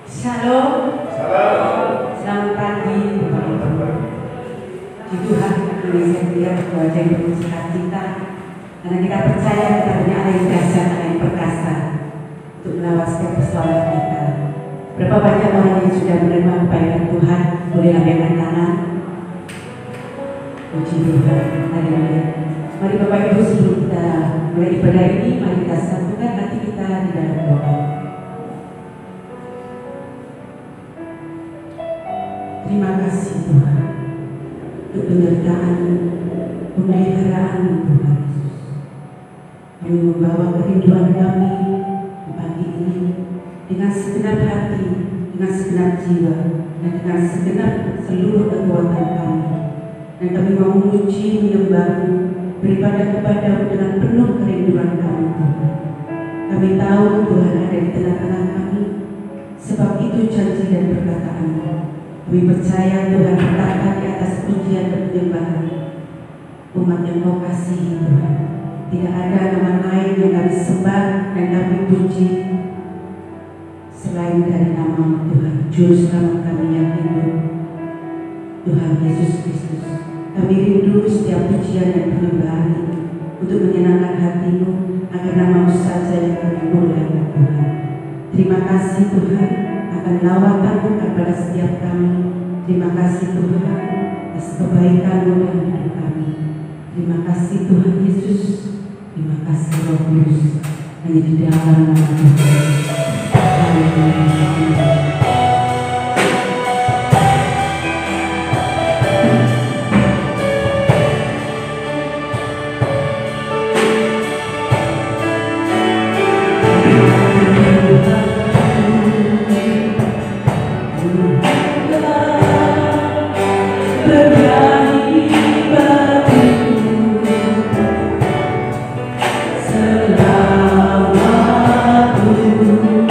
Shalom. Shalom. Selamat pagi. Di Tuhan Indonesia dia wajah yang penuh sukacita karena kita percaya kita punya Allah yang dahsyat, Allah yang perkasa untuk melawat setiap persoalan kita. Berapa banyak orang yang sudah menerima kebaikan Tuhan? Boleh lambaikan tangan. Puji Tuhan. Haleluya. Mari Bapak Ibu, sebelum kita mulai ibadah ini, mari kita satukan hati kita di dalam doa. Terima kasih Tuhan untuk penyertaan-Mu, pemeliharaan-Mu Tuhan Yesus. Kami membawa kerinduan kami di pagi ini dengan segenap hati, dengan segenap jiwa, dan dengan segenap seluruh kekuatan kami. Dan kami mau memuji, menyembah-Mu, beribadah kepada-Mu dengan penuh kerinduan kami Tuhan. Kami tahu Tuhan ada di tengah-tengah kami, sebab itu janji dan perkataan-Mu. Kami percaya Tuhan bertahan di atas pujian dan penyembahan umat yang Kau kasihi Tuhan. Tidak ada nama lain yang kami sembah dan kami puji selain dari nama Tuhan, Juru Selamat kami yang hidup, Tuhan Yesus Kristus. Kami rindu setiap pujian dan penyembahan ini untuk menyenangkan hati-Mu, agar nama-Mu saja yang kami muliakan Tuhan. Terima kasih Tuhan akan lawatan-Mu kepada setiap kami. Terima kasih Tuhan atas kebaikan-Mu dalam hidup kami. Terima kasih Tuhan Yesus. Terima kasih Roh Kudus. Hanya di dalam nama Tuhan. Haleluya. Selamat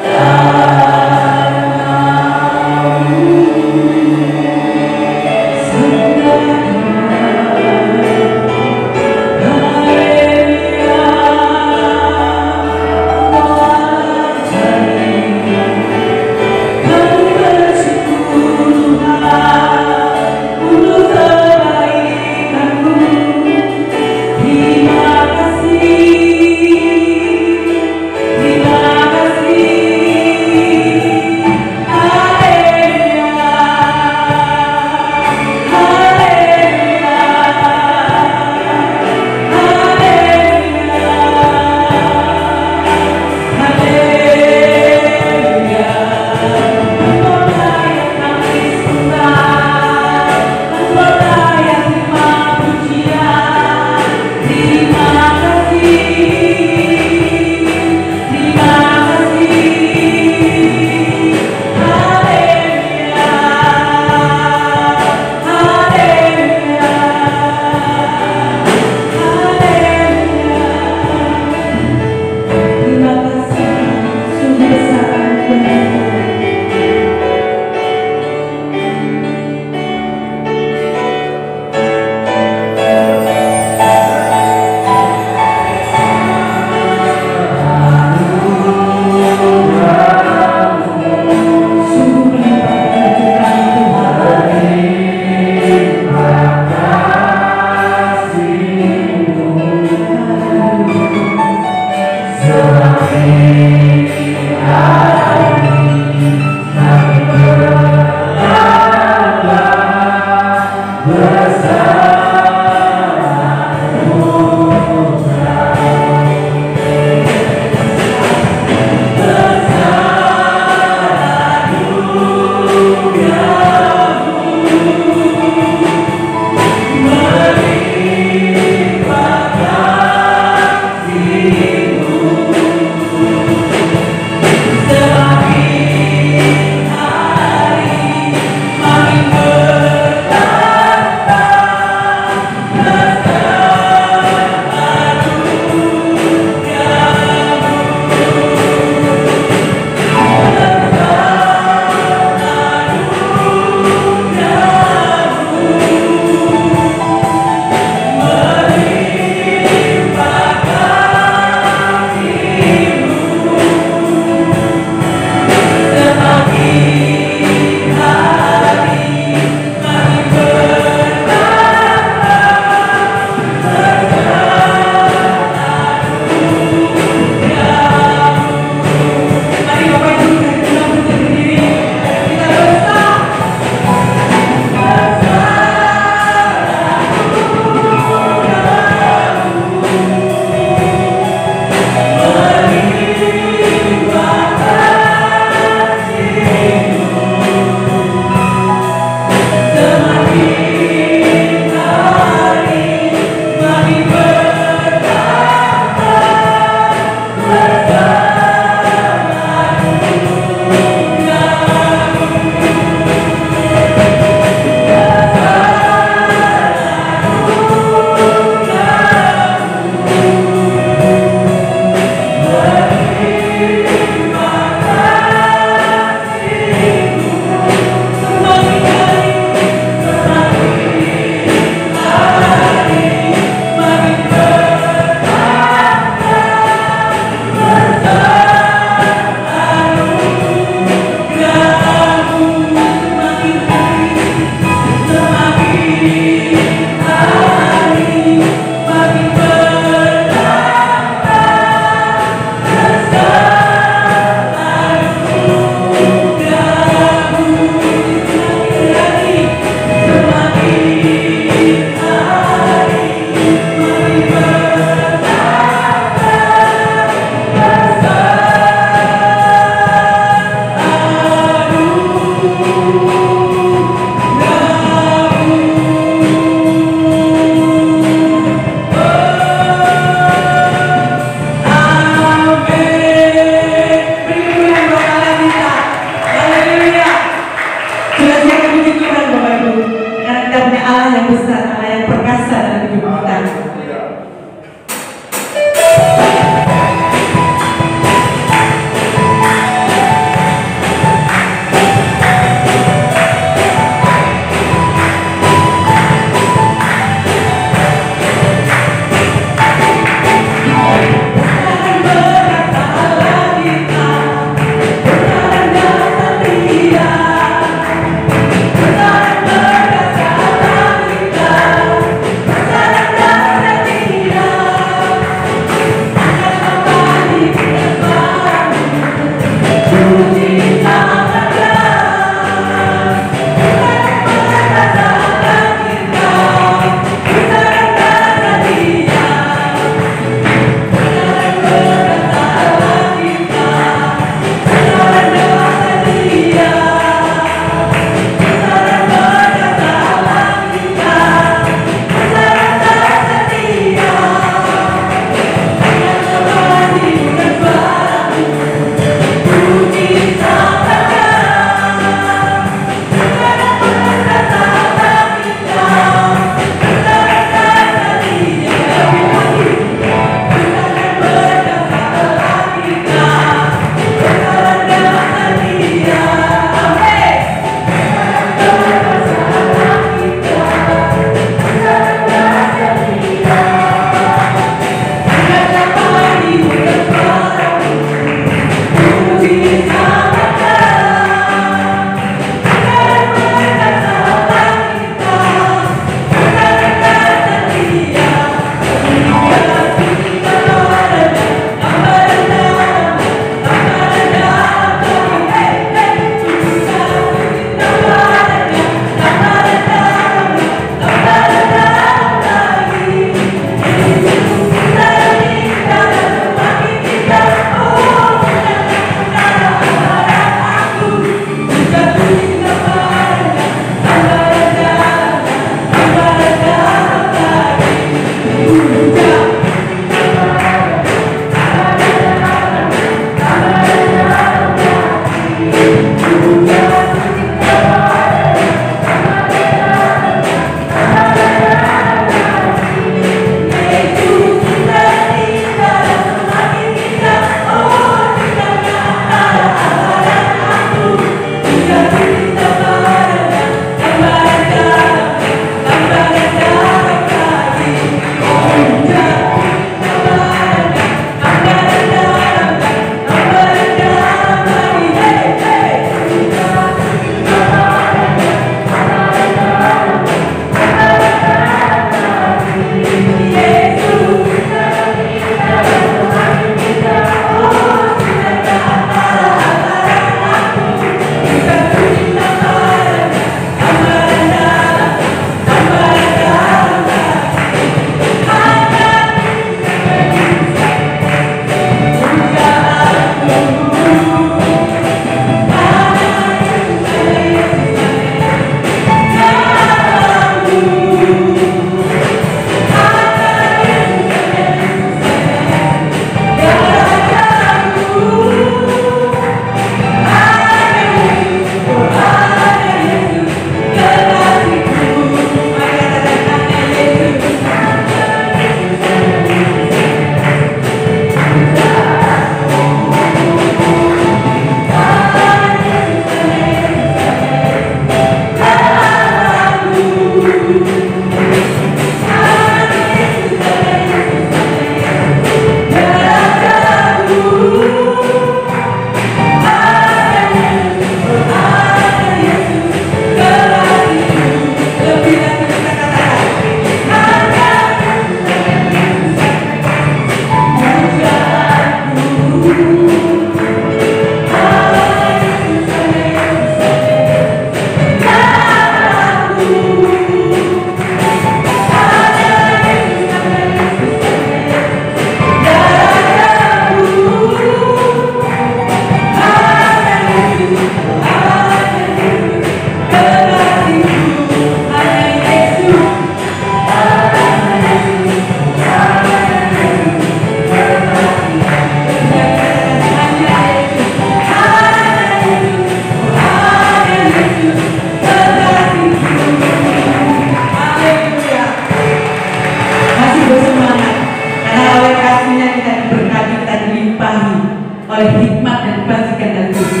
oleh hikmat dan kebajikan dari Gusti.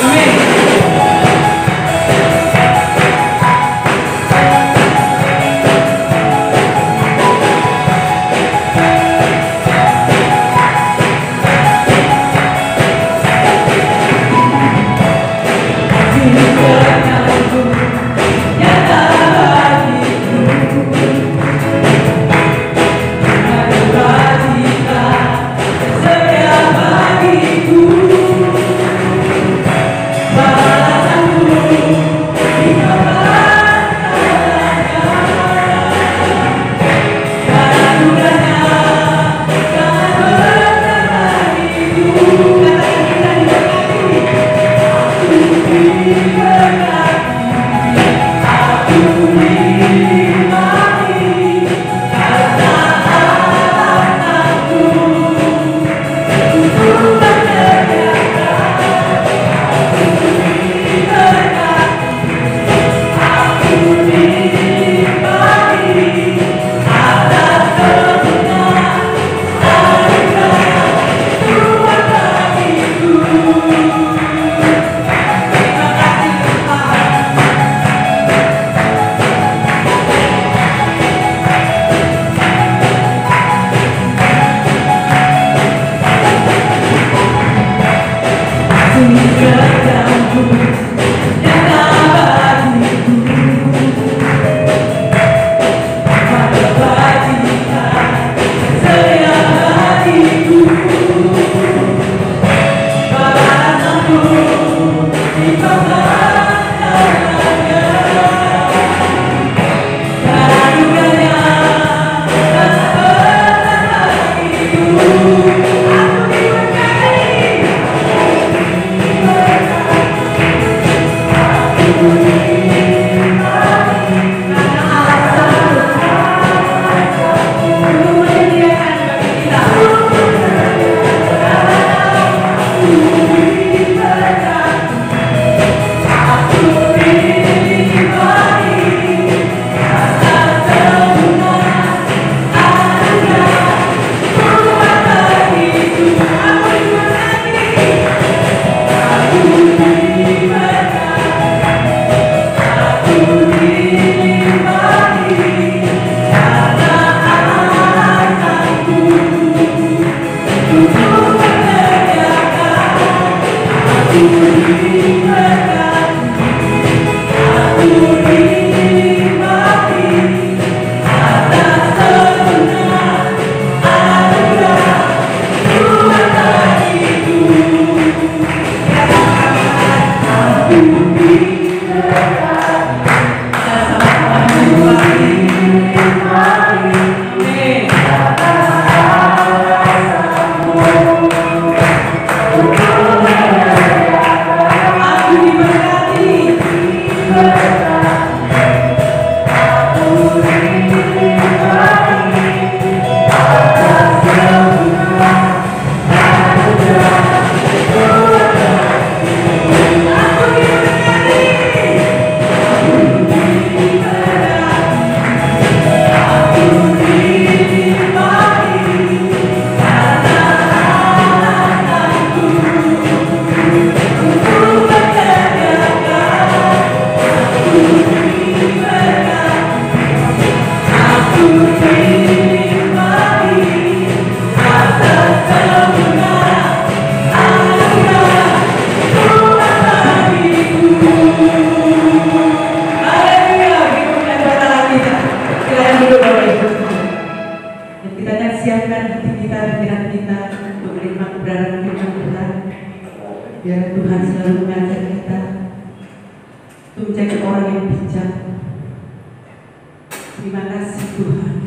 Amin. Biar Tuhan selalu mengajar kita untuk menjadi orang yang bijak. Terima kasih Tuhan.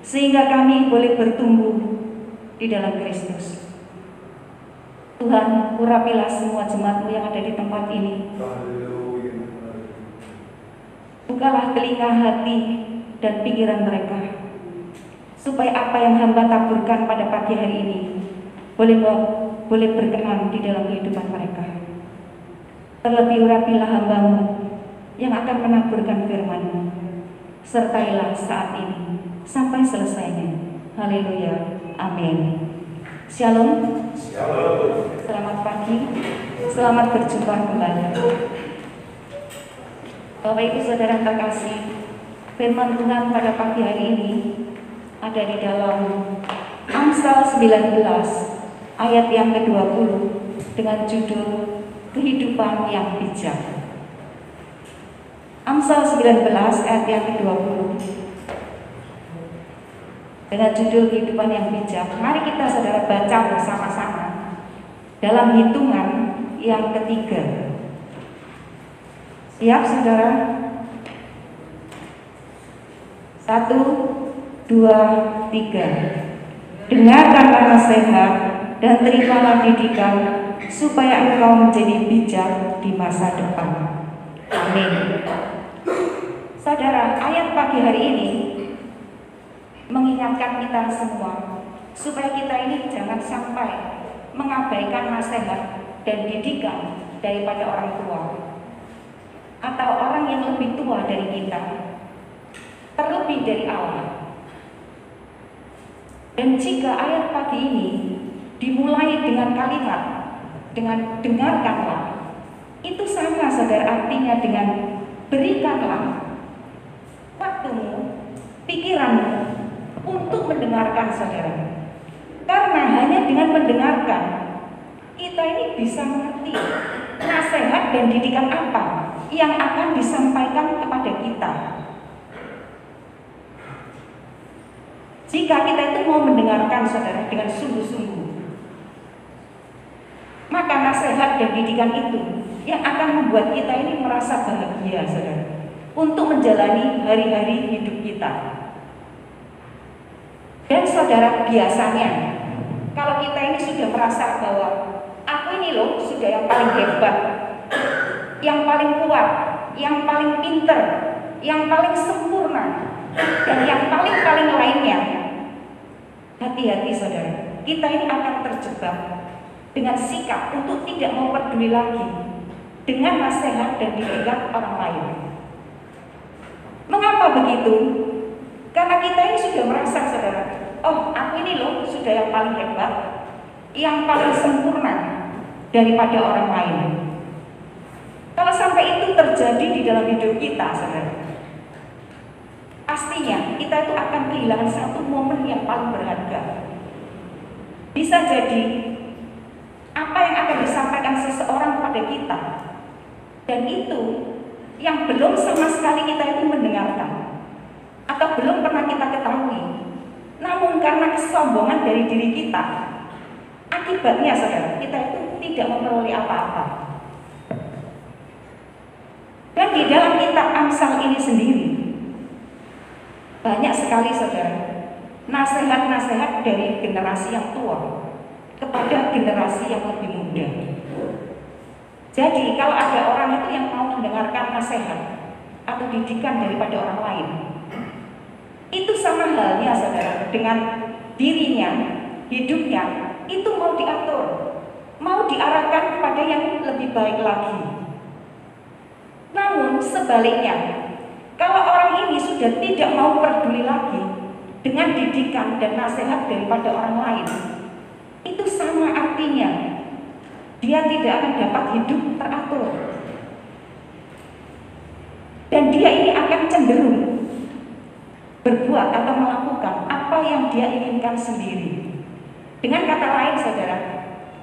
Sehingga kami boleh bertumbuh di dalam Kristus. Tuhan, urapilah semua jemaat-Mu yang ada di tempat ini. Bukalah telinga hati dan pikiran mereka, supaya apa yang hamba taburkan pada pagi hari ini boleh berkenan di dalam kehidupan mereka. Terlebih urapilah hamba-Mu yang akan menaburkan firman-Mu. Sertailah saat ini sampai selesainya. Haleluya. Amin. Shalom. Shalom. Selamat pagi. Selamat berjumpa kembali. Bapak Ibu Saudara terkasih, firman Tuhan pada pagi hari ini ada di dalam Amsal 19 ayat yang ke-20 dengan judul Kehidupan yang Bijak. Amsal 19 ayat yang ke-20 dengan judul Kehidupan yang Bijak. Mari kita saudara baca bersama-sama dalam hitungan yang ketiga. Siap saudara? 1, 2, 3. Dengarkanlah nasihat dan terimalah didikan, supaya engkau menjadi bijak di masa depan. Amin. Saudara, ayat pagi hari ini mengingatkan kita semua supaya kita ini jangan sampai mengabaikan nasihat dan didikan daripada orang tua atau orang yang lebih tua dari kita, terlebih dari Allah. Dan jika ayat pagi ini dimulai dengan kalimat, dengan dengarkanlah, itu sama saudara artinya dengan berikanlah waktumu, pikiranmu untuk mendengarkan saudara. Karena hanya dengan mendengarkan kita ini bisa mengerti nasihat dan didikan apa yang akan disampaikan kepada kita. Jika kita itu mau mendengarkan saudara dengan sungguh-sungguh, maka nasihat dan didikan itu yang akan membuat kita ini merasa bahagia saudara untuk menjalani hari-hari hidup kita. Dan saudara, biasanya kalau kita ini sudah merasa bahwa aku ini loh sudah yang paling hebat, yang paling kuat, yang paling pinter, yang paling sempurna, dan yang paling lainnya, hati-hati saudara, kita ini akan terjebak dengan sikap untuk tidak mau peduli lagi dengan nasihat dan didikan orang lain. Mengapa begitu? Karena kita ini sudah merasa saudara, oh aku ini loh sudah yang paling hebat, yang paling sempurna daripada orang lain. Kalau sampai itu terjadi di dalam hidup kita saudara, pastinya kita itu akan kehilangan satu momen yang paling berharga. Bisa jadi apa yang akan disampaikan seseorang pada kita, dan itu yang belum sama sekali kita itu mendengarkan atau belum pernah kita ketahui, namun karena kesombongan dari diri kita, akibatnya saudara, kita itu tidak memperoleh apa-apa. Dan di dalam kitab Amsal ini sendiri banyak sekali saudara nasihat-nasihat dari generasi yang tua kepada generasi yang lebih muda. Jadi kalau ada orang itu yang mau mendengarkan nasihat atau didikan daripada orang lain, itu sama halnya saudara dengan dirinya, hidupnya itu mau diatur, mau diarahkan kepada yang lebih baik lagi. Namun sebaliknya, kalau orang ini sudah tidak mau peduli lagi dengan didikan dan nasihat daripada orang lain, itu sama artinya dia tidak akan dapat hidup teratur. Dan dia ini akan cenderung berbuat atau melakukan apa yang dia inginkan sendiri. Dengan kata lain saudara,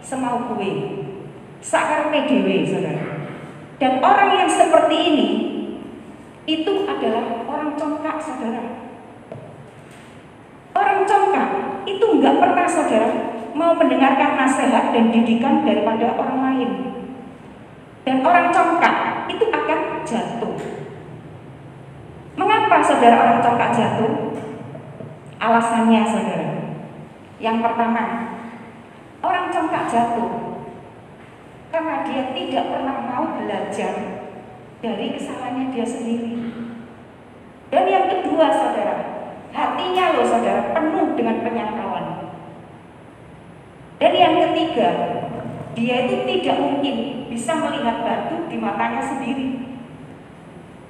semau gue, sakarpe dewe saudara. Dan orang yang seperti ini itu adalah orang congkak saudara. Orang congkak itu enggak pernah saudara mau mendengarkan nasihat dan didikan daripada orang lain. Dan orang congkak itu akan jatuh. Mengapa saudara orang congkak jatuh? Alasannya saudara, yang pertama, orang congkak jatuh karena dia tidak pernah mau belajar dari kesalahannya dia sendiri. Dan yang kedua saudara, hatinya loh saudara penuh dengan penyangkalan. Dan yang ketiga, dia itu tidak mungkin bisa melihat batu di matanya sendiri,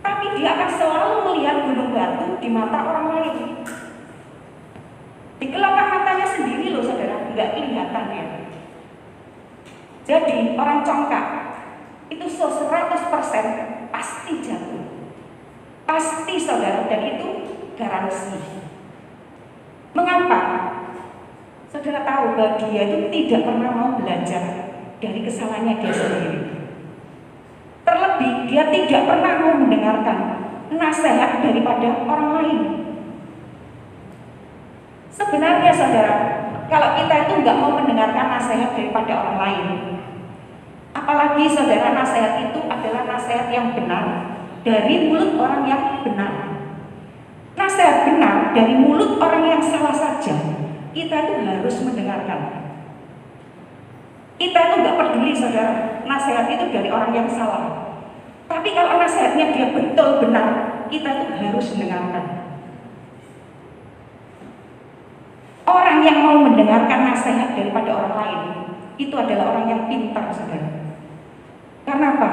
tapi dia akan selalu melihat gunung batu di mata orang lain. Di kelopak matanya sendiri loh saudara, nggak kelihatan ya. Jadi orang congkak itu 100% pasti jatuh, pasti saudara, dan itu garansi. Mengapa? Saudara tahu bahwa dia itu tidak pernah mau belajar dari kesalahannya dia sendiri. Terlebih dia tidak pernah mau mendengarkan nasihat daripada orang lain. Sebenarnya saudara, kalau kita itu nggak mau mendengarkan nasihat daripada orang lain, apalagi saudara nasihat itu adalah nasihat yang benar dari mulut orang yang benar, nasihat benar dari mulut orang yang salah saja, kita itu harus mendengarkan. Kita itu nggak peduli saudara nasihat itu dari orang yang salah, tapi kalau nasihatnya dia betul benar, kita itu harus mendengarkan. Orang yang mau mendengarkan nasihat daripada orang lain itu adalah orang yang pintar saudara. Kenapa?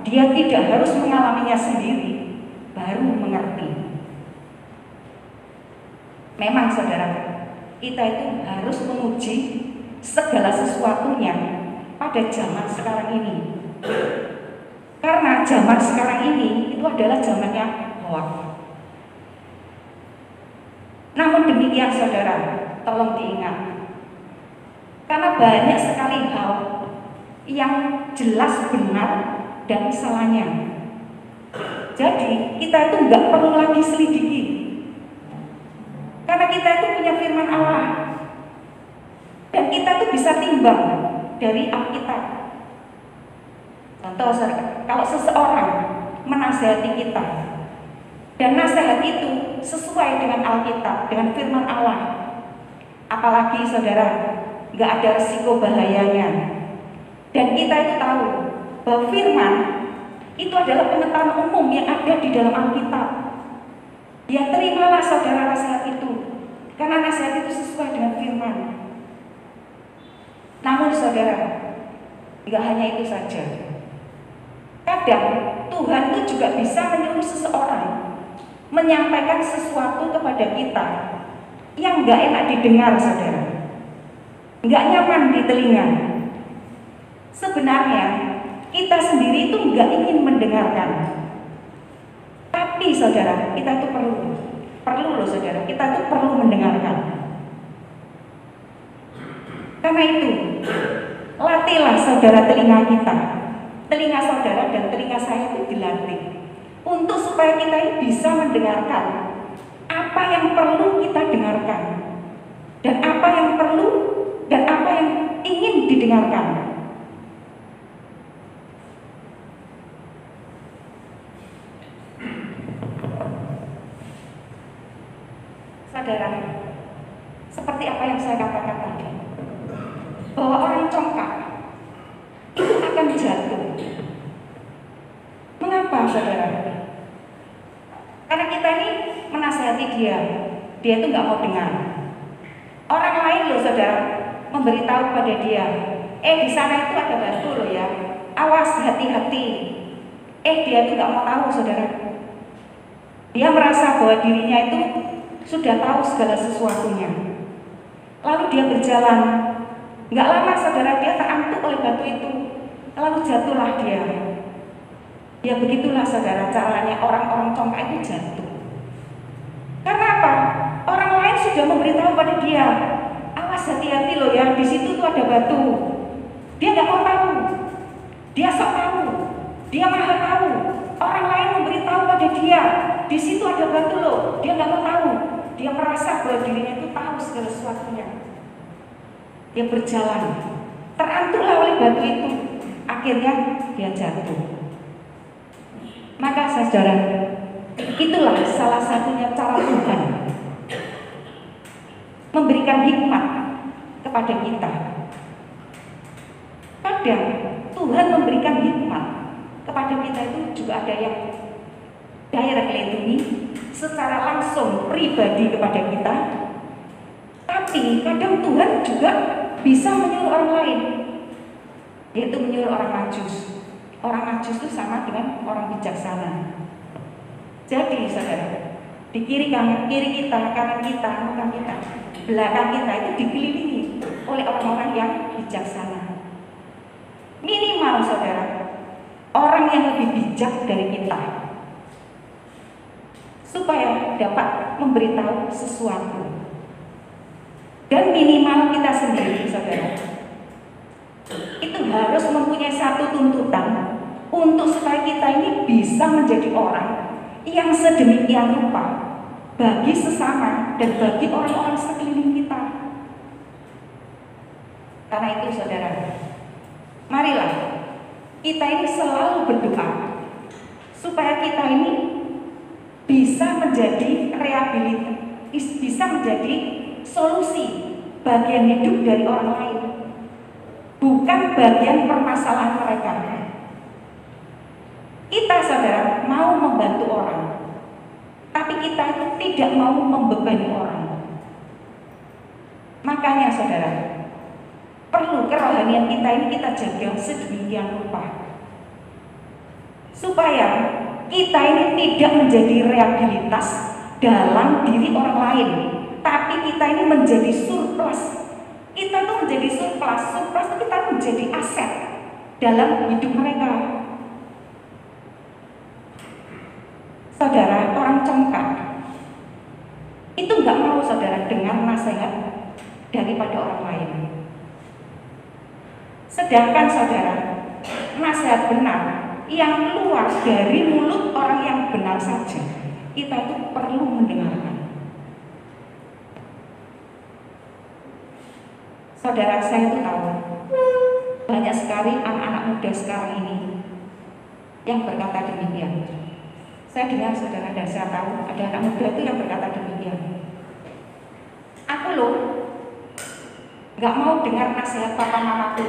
Dia tidak harus mengalaminya sendiri baru mengerti. Memang saudara, kita itu harus menguji segala sesuatunya pada zaman sekarang ini. Karena zaman sekarang ini itu adalah zamannya hoax. Namun demikian saudara, tolong diingat, karena banyak sekali hal yang jelas benar dan salahnya. Jadi kita itu nggak perlu lagi selidiki, karena kita itu punya firman Allah dan kita itu bisa timbang dari Alkitab. Contoh, kalau seseorang menasihati kita dan nasihat itu sesuai dengan Alkitab, dengan firman Allah, apalagi saudara, nggak ada risiko bahayanya, dan kita itu tahu bahwa firman itu adalah pengetahuan umum yang ada di dalam Alkitab, ya terimalah saudara nasihat itu, karena nasihat itu sesuai dengan firman. Namun saudara, nggak hanya itu saja. Kadang Tuhan itu juga bisa menyuruh seseorang menyampaikan sesuatu kepada kita yang nggak enak didengar, saudara, nggak nyaman di telinga. Sebenarnya kita sendiri itu nggak ingin mendengarkan, tapi saudara, kita itu perlu loh saudara, kita itu perlu mendengarkan. Karena itu, latihlah saudara telinga kita, telinga saudara dan telinga saya itu dilatih untuk supaya kita ini bisa mendengarkan apa yang perlu kita dengarkan dan apa yang perlu dan apa yang ingin didengarkan. Saudara, seperti apa yang saya katakan tadi, bahwa orang congkak itu akan jatuh. Mengapa saudara? Karena kita ini menasihati dia itu nggak mau dengar. Orang lain loh saudara memberitahu pada dia, di sana itu ada batu loh ya, awas hati-hati. Dia itu nggak mau tahu saudara. Dia merasa bahwa dirinya itu sudah tahu segala sesuatunya. Lalu dia berjalan, nggak lama saudara dia terantuk oleh batu itu, lalu jatuhlah dia. Ya begitulah saudara caranya orang-orang congkak itu jatuh. Karena apa? Orang lain sudah memberitahu pada dia, awas hati-hati loh ya, di situ tuh ada batu. Dia nggak mau tahu, dia sok tahu, dia maha tahu. Orang lain memberitahu pada dia, di situ ada batu loh, dia nggak mau tahu. Dia merasa bahwa dirinya itu tahu segala sesuatunya. Dia berjalan, terantuklah oleh batu itu, akhirnya dia jatuh. Maka saudara, itulah salah satunya cara Tuhan memberikan hikmat kepada kita. Kadang Tuhan memberikan hikmat kepada kita itu juga ada yang directly secara langsung pribadi kepada kita. Tapi kadang Tuhan juga bisa menyuruh orang lain, yaitu menyuruh orang Majus. Orang Majus itu sama dengan orang bijaksana. Jadi saudara, di kiri kita, kanan kita, muka kita, belakang kita itu dikelilingi oleh orang-orang yang bijaksana. Minimal saudara, orang yang lebih bijak dari kita, supaya dapat memberitahu sesuatu. Dan minimal kita sendiri saudara, itu harus mempunyai satu tuntutan untuk supaya kita ini bisa menjadi orang yang sedemikian rupa bagi sesama dan bagi orang-orang sekeliling kita. Karena itu saudara, marilah kita ini selalu berdoa supaya kita ini bisa menjadi rehabilitasi, bisa menjadi solusi bagian hidup dari orang lain, bukan bagian permasalahan mereka. Kita saudara mau membantu orang, tapi kita itu tidak mau membebani orang. Makanya saudara, perlu kerohanian kita ini kita jaga sedemikian rupa, supaya kita ini tidak menjadi rehabilitas dalam diri orang lain, tapi kita ini menjadi surplus. Kita tuh menjadi surplus itu kita menjadi aset dalam hidup mereka. Saudara, orang congkak itu nggak mau saudara dengar nasihat daripada orang lain. Sedangkan saudara, nasihat benar yang keluar dari mulut orang yang benar saja, kita itu perlu mendengarkan. Saudara, saya itu tahu banyak sekali anak-anak muda sekarang ini yang berkata demikian. Saya dengar saudara, dan saya tahu ada anak muda itu yang berkata demikian. Aku loh nggak mau dengar nasihat papa mamaku.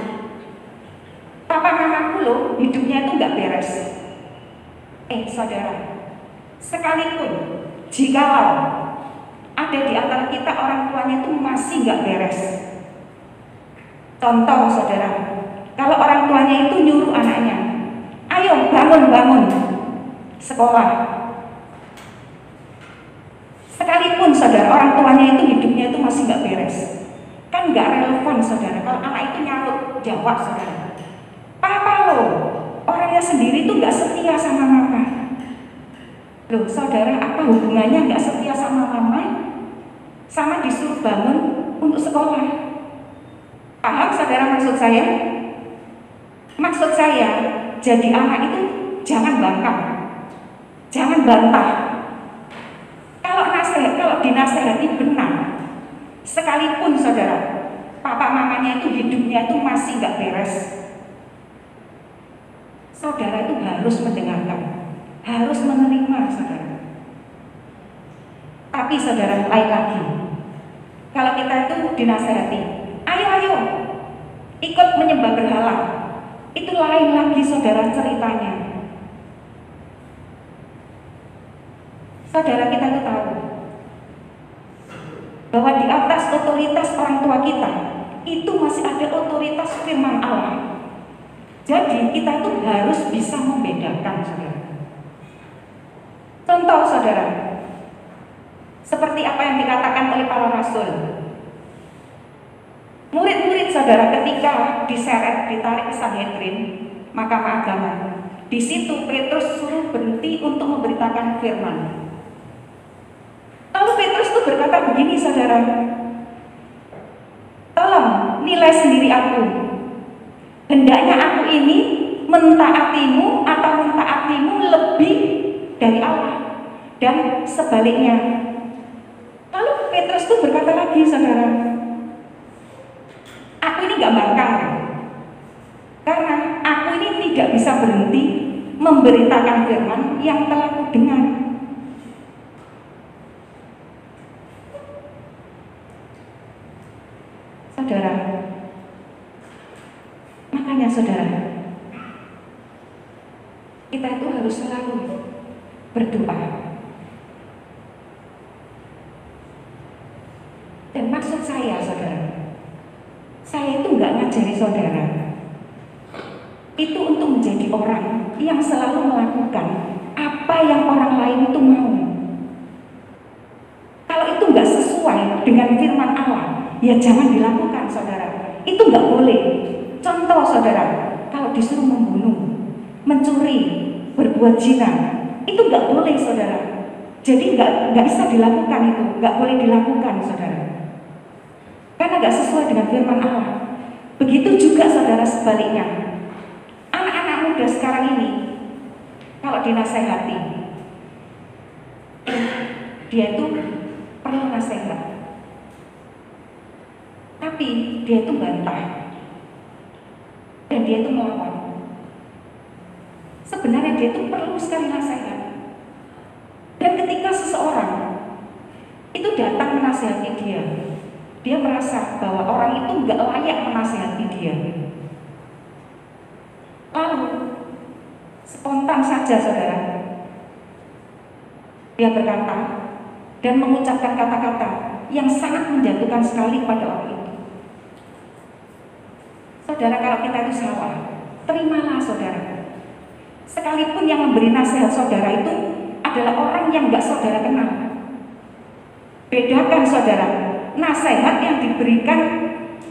Papa mamaku loh hidupnya itu nggak beres. Saudara, sekalipun jikalau ada di antara kita orang tuanya itu masih nggak beres. Contoh saudara, kalau orang tuanya itu nyuruh anaknya, ayo bangun sekolah. Sekalipun saudara orang tuanya itu hidupnya itu masih nggak beres, kan nggak relevan saudara. Kalau anak itu nyaut jawab saudara, papa lo orangnya sendiri itu nggak setia sama mama. Loh saudara, apa hubungannya nggak setia sama mama sama disuruh bangun untuk sekolah? Paham saudara maksud saya? Maksud saya, jadi anak itu jangan bangkang, jangan bantah. Kalau dinasehati benar, sekalipun saudara, papa mamanya itu hidupnya itu masih nggak beres, saudara itu harus mendengarkan, harus menerima saudara. Tapi saudara, lain lagi, kalau kita itu dinasehati, ayo ikut menyembah berhala, itu lain lagi saudara ceritanya. Saudara, kita itu tahu bahwa di atas otoritas orang tua kita itu masih ada otoritas firman Allah. Jadi kita itu harus bisa membedakan saudara. Contoh saudara, seperti apa yang dikatakan oleh para rasul. Murid-murid saudara ketika diseret, ditarik ke Sanhedrin, mahkamah agama, di situ Petrus suruh berhenti untuk memberitakan firman. Lalu Petrus itu berkata begini saudara, tolong nilai sendiri aku. Hendaknya aku ini mentaatimu atau mentaatimu lebih dari Allah, dan sebaliknya. Lalu Petrus itu berkata lagi saudara, aku ini gak bangkang, karena aku ini tidak bisa berhenti memberitakan firman yang telah ku dengar. Saudara, makanya saudara, kita itu harus selalu berdoa. Dan maksud saya saudara, saya itu nggak ngajari saudara itu untuk menjadi orang yang selalu melakukan apa yang orang lain itu mau. Kalau itu nggak sesuai dengan firman Allah, ya jangan dilakukan saudara. Itu nggak boleh. Contoh saudara, kalau disuruh membunuh, mencuri, berbuat zina, itu nggak boleh saudara. Jadi nggak bisa dilakukan, itu nggak boleh dilakukan saudara, karena nggak sesuai dengan firman Allah. Begitu juga saudara sebaliknya, anak-anak muda sekarang ini kalau dinasehati, dia itu perlu nasihat, tapi dia itu bantah dan dia itu melawan. Sebenarnya dia itu perlu sekali nasihat. Dan ketika seseorang itu datang menasihati dia, dia merasa bahwa orang itu nggak layak menasihati dia, lalu spontan saja saudara, dia berkata dan mengucapkan kata-kata yang sangat menjatuhkan sekali pada orang itu. Saudara, kalau kita itu salah, terimalah saudara. Sekalipun yang memberi nasihat saudara itu adalah orang yang nggak saudara kenal. Bedakan saudara, nasihat yang diberikan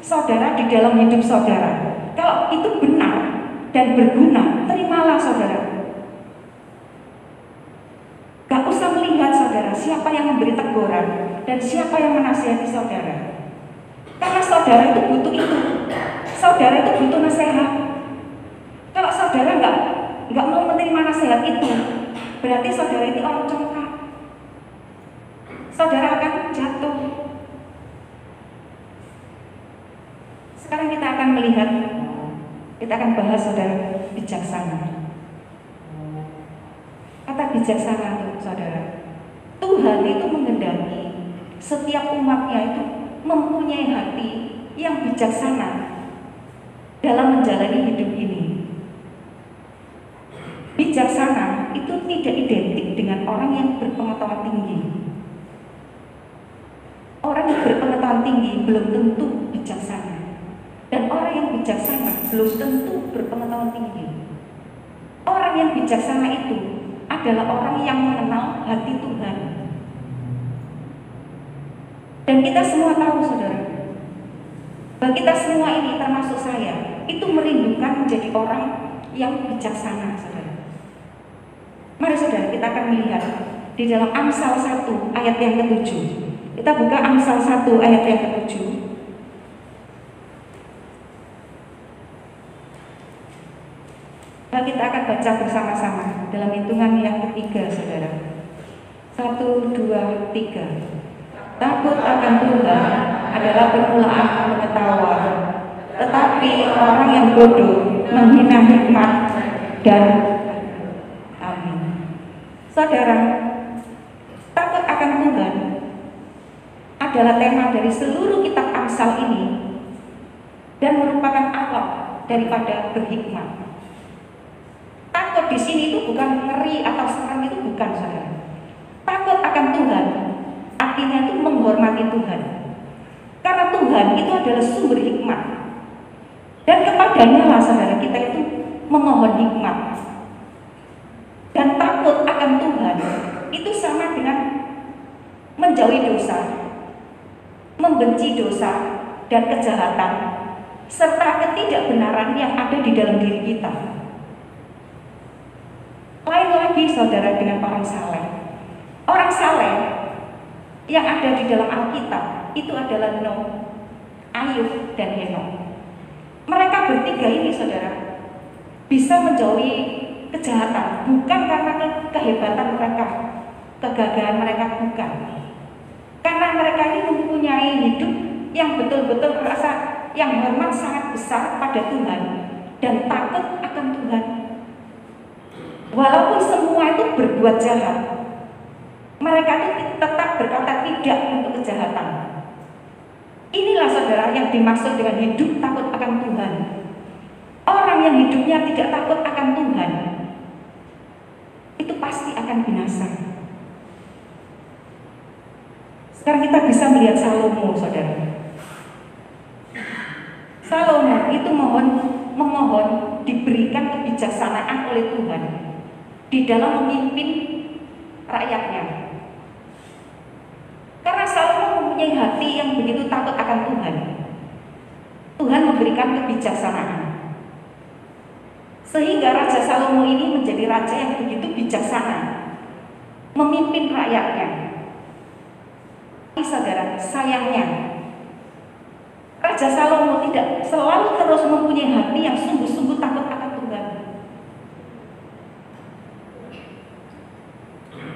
saudara di dalam hidup saudara. Kalau itu benar dan berguna, terimalah saudara. Gak usah melihat saudara siapa yang memberi teguran dan siapa yang menasihati saudara. Karena saudara itu butuh itu. Saudara itu butuh nasihat. Kalau saudara nggak mau menerima nasihat itu, berarti saudara itu orang congkak. Saudara akan jatuh. Sekarang kita akan melihat, kita akan bahas saudara bijaksana. Kata bijaksana itu saudara, Tuhan itu menghendaki setiap umatnya itu mempunyai hati yang bijaksana dalam menjalani hidup ini. Bijaksana itu tidak identik dengan orang yang berpengetahuan tinggi. Orang yang berpengetahuan tinggi belum tentu bijaksana. Dan orang yang bijaksana belum tentu berpengetahuan tinggi. Orang yang bijaksana itu adalah orang yang mengenal hati Tuhan. Dan kita semua tahu saudara, bahwa kita semua ini termasuk saya, itu merindukan menjadi orang yang bijaksana saudara. Mari saudara kita akan melihat di dalam Amsal 1 ayat yang ke-7. Kita buka Amsal 1 ayat yang ke-7. Nah, kita akan baca bersama-sama dalam hitungan yang ketiga saudara. 1, 2, 3. Takut akan Tuhan adalah permulaan pengetahuan, tetapi orang yang bodoh menghina hikmat dan amin. Saudara, takut akan Tuhan adalah tema dari seluruh kitab Amsal ini dan merupakan awal daripada berhikmat. Takut di sini itu bukan ngeri atau serem, itu bukan saudara. Takut akan Tuhan artinya itu menghormati Tuhan. Karena Tuhan itu adalah sumber hikmat. Dan kepadanya lah saudara kita itu memohon hikmat. Dan takut akan Tuhan itu sama dengan menjauhi dosa, membenci dosa dan kejahatan, serta ketidakbenaran yang ada di dalam diri kita. Lain lagi saudara dengan orang saleh. Orang saleh yang ada di dalam Alkitab itu adalah Nuh, Ayub, dan Henokh. Mereka bertiga ini saudara bisa menjauhi kejahatan bukan karena kehebatan mereka, kegagahan mereka, bukan. Karena mereka ini mempunyai hidup yang betul-betul merasa yang hormat sangat besar pada Tuhan dan takut akan Tuhan. Walaupun semua itu berbuat jahat, mereka itu tetap berkata tidak untuk kejahatan. Inilah saudara yang dimaksud dengan hidup takut akan Tuhan. Orang yang hidupnya tidak takut akan Tuhan itu pasti akan binasa. Sekarang kita bisa melihat Salomo saudara. Salomo itu memohon diberikan kebijaksanaan oleh Tuhan di dalam memimpin rakyatnya. Karena Salomo mempunyai hati yang begitu takut akan Tuhan, Tuhan memberikan kebijaksanaan. Sehingga Raja Salomo ini menjadi raja yang begitu bijaksana, memimpin rakyatnya. Tapi saudara, sayangnya Raja Salomo tidak selalu terus mempunyai hati yang sungguh-sungguh takut akan Tuhan.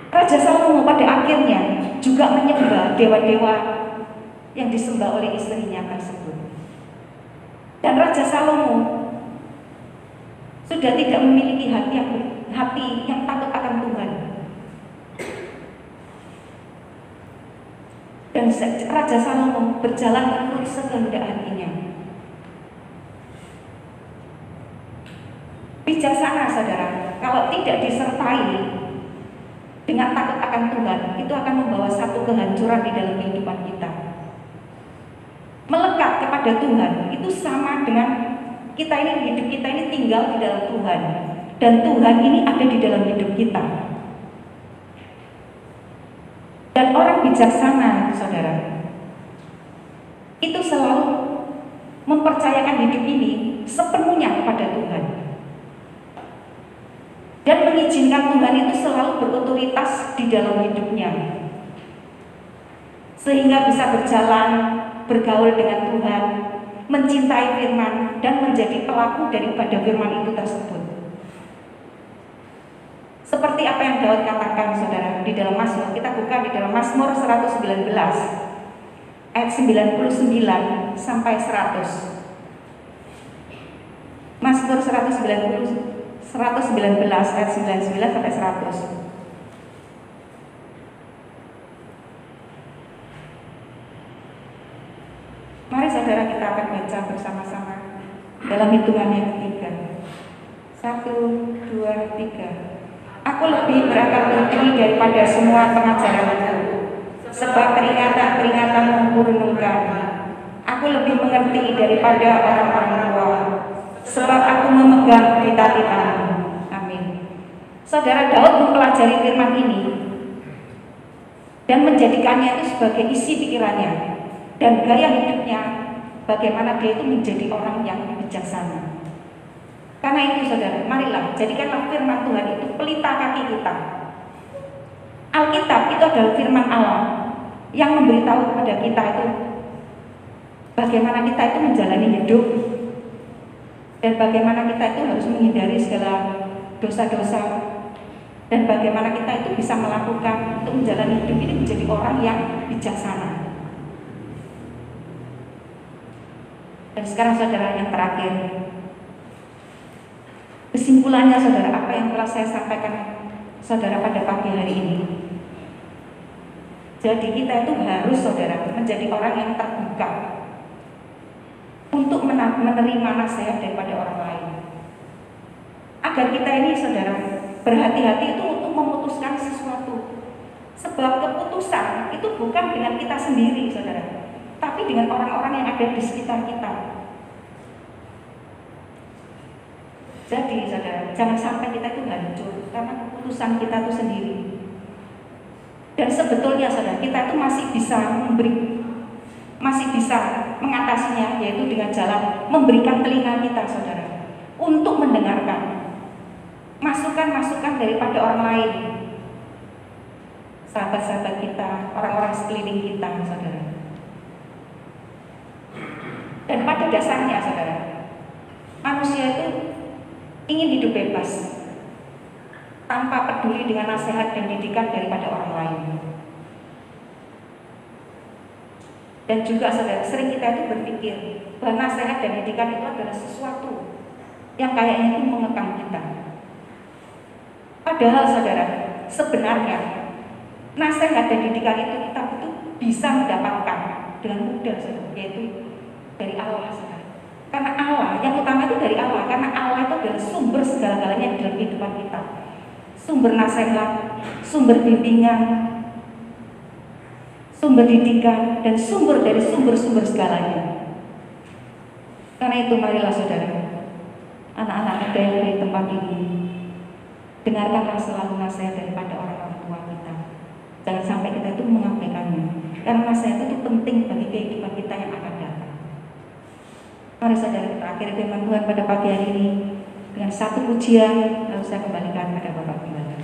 Raja Salomo pada akhirnya juga menyembah dewa-dewa yang disembah oleh istrinya tersebut. Dan Raja Salomo sudah tidak memiliki hati yang takut akan Tuhan. Dan Raja Salomo berjalan menurut sekehendak hatinya. Bijaksana saudara, kalau tidak disertai dengan takut akan Tuhan, itu akan membawa satu kehancuran di dalam kehidupan kita. Melekat kepada Tuhan itu sama dengan kita ini, hidup kita ini tinggal di dalam Tuhan, dan Tuhan ini ada di dalam hidup kita. Dan Dan orang bijaksana, saudara, itu selalu mempercayakan hidup ini sepenuhnya kepada Tuhan. Dan mengizinkan Tuhan itu selalu berotoritas di dalam hidupnya. Sehingga bisa berjalan, bergaul dengan Tuhan, mencintai firman, dan menjadi pelaku daripada firman itu tersebut. Seperti apa yang Daud katakan, saudara, di dalam Mazmur. Kita buka di dalam Mazmur 119 ayat 99 sampai 100. Mazmur 119 ayat 99 sampai 100. Mari saudara, kita akan baca bersama-sama dalam hitungan yang ketiga. 1, 2, 3. Aku lebih berakal budi daripada semua pengajaranmu, sebab peringatan-peringatanmu kurenungkan. Aku lebih mengerti daripada orang-orang tua, sebab aku memegang titah-titahmu. Amin. Saudara, Daud mempelajari firman ini dan menjadikannya itu sebagai isi pikirannya dan gaya hidupnya, bagaimana dia itu menjadi orang yang bijaksana. Karena itu saudara, marilah jadikanlah firman Tuhan itu pelita kaki kita. Alkitab itu adalah firman Allah yang memberitahu kepada kita itu bagaimana kita itu menjalani hidup dan bagaimana kita itu harus menghindari segala dosa-dosa, dan bagaimana kita itu bisa melakukan untuk menjalani hidup ini menjadi orang yang bijaksana. Dan sekarang saudara, yang terakhir, kesimpulannya saudara, apa yang telah saya sampaikan saudara pada pagi hari ini. Jadi kita itu harus saudara menjadi orang yang terbuka untuk menerima nasihat daripada orang lain. Agar kita ini saudara berhati-hati itu untuk memutuskan sesuatu. Sebab keputusan itu bukan dengan kita sendiri saudara, tapi dengan orang-orang yang ada di sekitar kita. Jadi saudara, jangan sampai kita itu hancur karena keputusan kita itu sendiri. Dan sebetulnya saudara, kita itu masih bisa mengatasinya, yaitu dengan jalan memberikan telinga kita saudara untuk mendengarkan masukan-masukan daripada orang lain, sahabat-sahabat kita, orang-orang sekeliling kita saudara. Dan pada dasarnya saudara, manusia itu ingin hidup bebas tanpa peduli dengan nasihat dan didikan daripada orang lain. Dan juga saudara, sering kita itu berpikir bahwa nasihat dan didikan itu adalah sesuatu yang kayaknya itu mengekang kita. Padahal saudara, sebenarnya nasihat dan didikan itu kita itu bisa mendapatkan dengan mudah saudara, yaitu dari Allah saudara. Karena Allah, yang utama itu dari Allah, karena Allah itu adalah sumber segala-galanya dalam kehidupan kita. Sumber nasihat, sumber bimbingan, sumber didikan, dan sumber dari sumber-sumber segalanya. Karena itu marilah saudara, anak-anak muda yang dari tempat ini, dengarkanlah selalu nasihat daripada orang-orang tua kita. Jangan sampai kita itu mengabaikannya, karena nasihat itu penting bagi kehidupan kita yang akan datang. Mari saudara, kita akhiri firman Tuhan pada pagi hari ini dengan satu pujian, lalu saya kembalikan pada Bapak Gembala.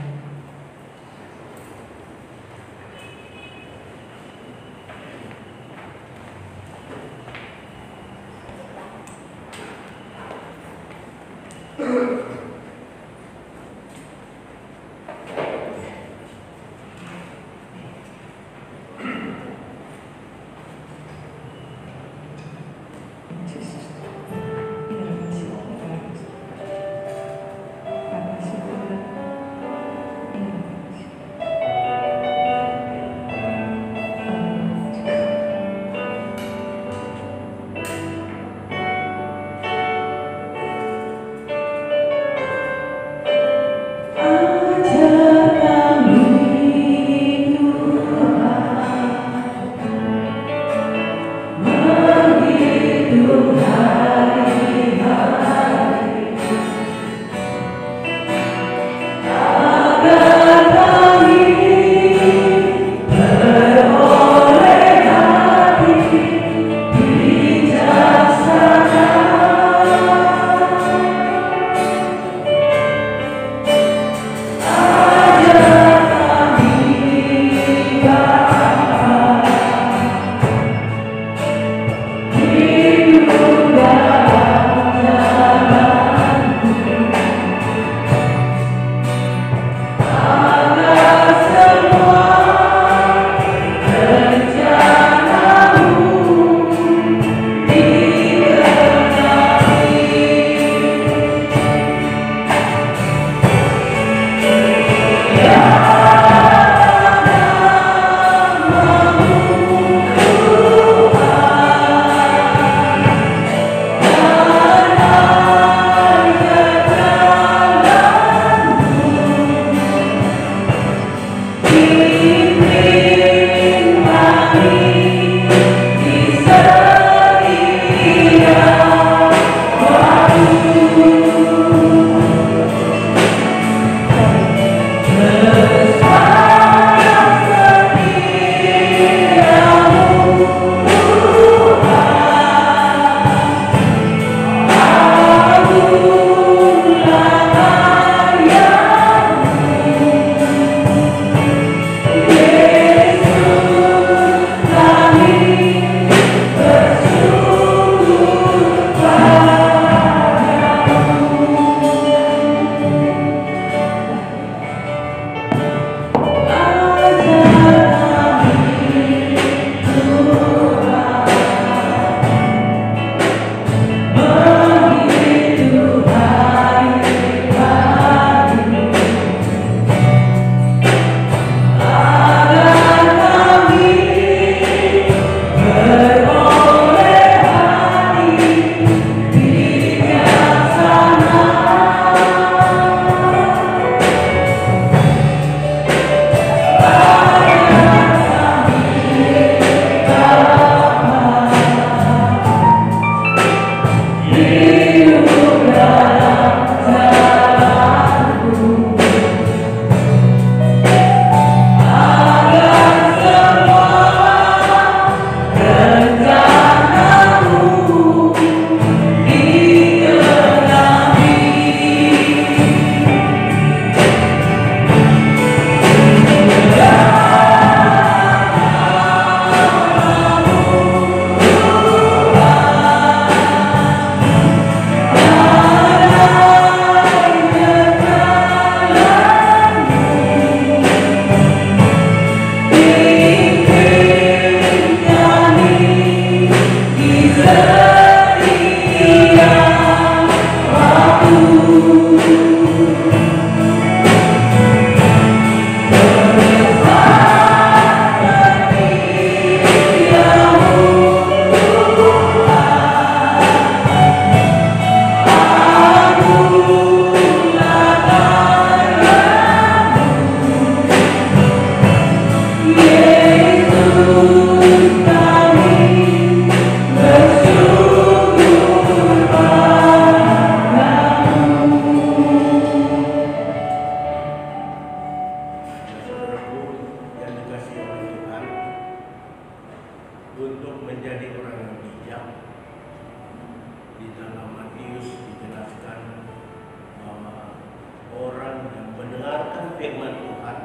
untuk menjadi orang yang bijak. Di dalam Matius dijelaskan bahwa orang yang mendengarkan firman Tuhan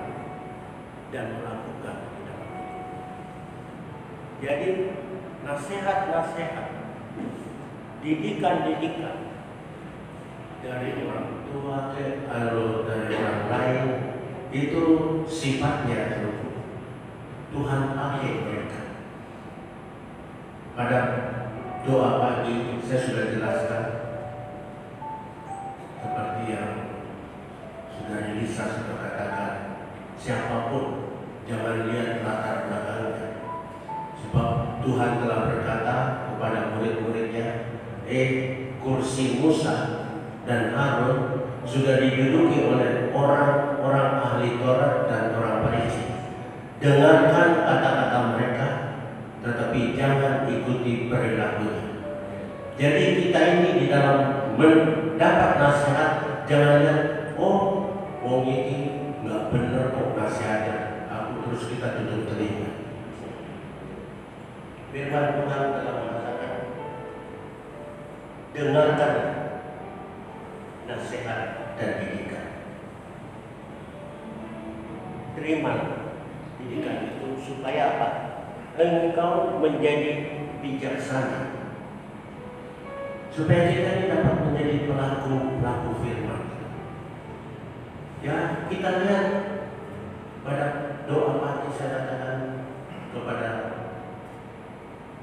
dan melakukan di dalam hidup. Jadi nasihat-nasihat, didikan-didikan dari orang tua atau dari orang lain itu sifatnya Tuhan pakai mereka. Pada doa pagi saya sudah jelaskan seperti yang Saudari Lisa sudah katakan, siapapun jangan lihat latar belakangnya, sebab Tuhan telah berkata kepada murid-muridnya, kursi Musa dan Harun sudah diduduki oleh orang-orang ahli Taurat dan orang Farisi. Dengarkan kata-kata mereka, tetapi jangan ikuti perilakunya. Jadi kita ini di dalam mendapat nasihat jangan lihat, wong ini nggak benar kok nasihatnya, aku terus kita tutup telinga. Firman Tuhan telah mengatakan, dengarkan nasihat dan didikan. Terima didikan itu supaya apa? Engkau menjadi bijaksana, supaya kita ini dapat menjadi pelaku firman. Ya, kita lihat pada doa pagi saya katakan kepada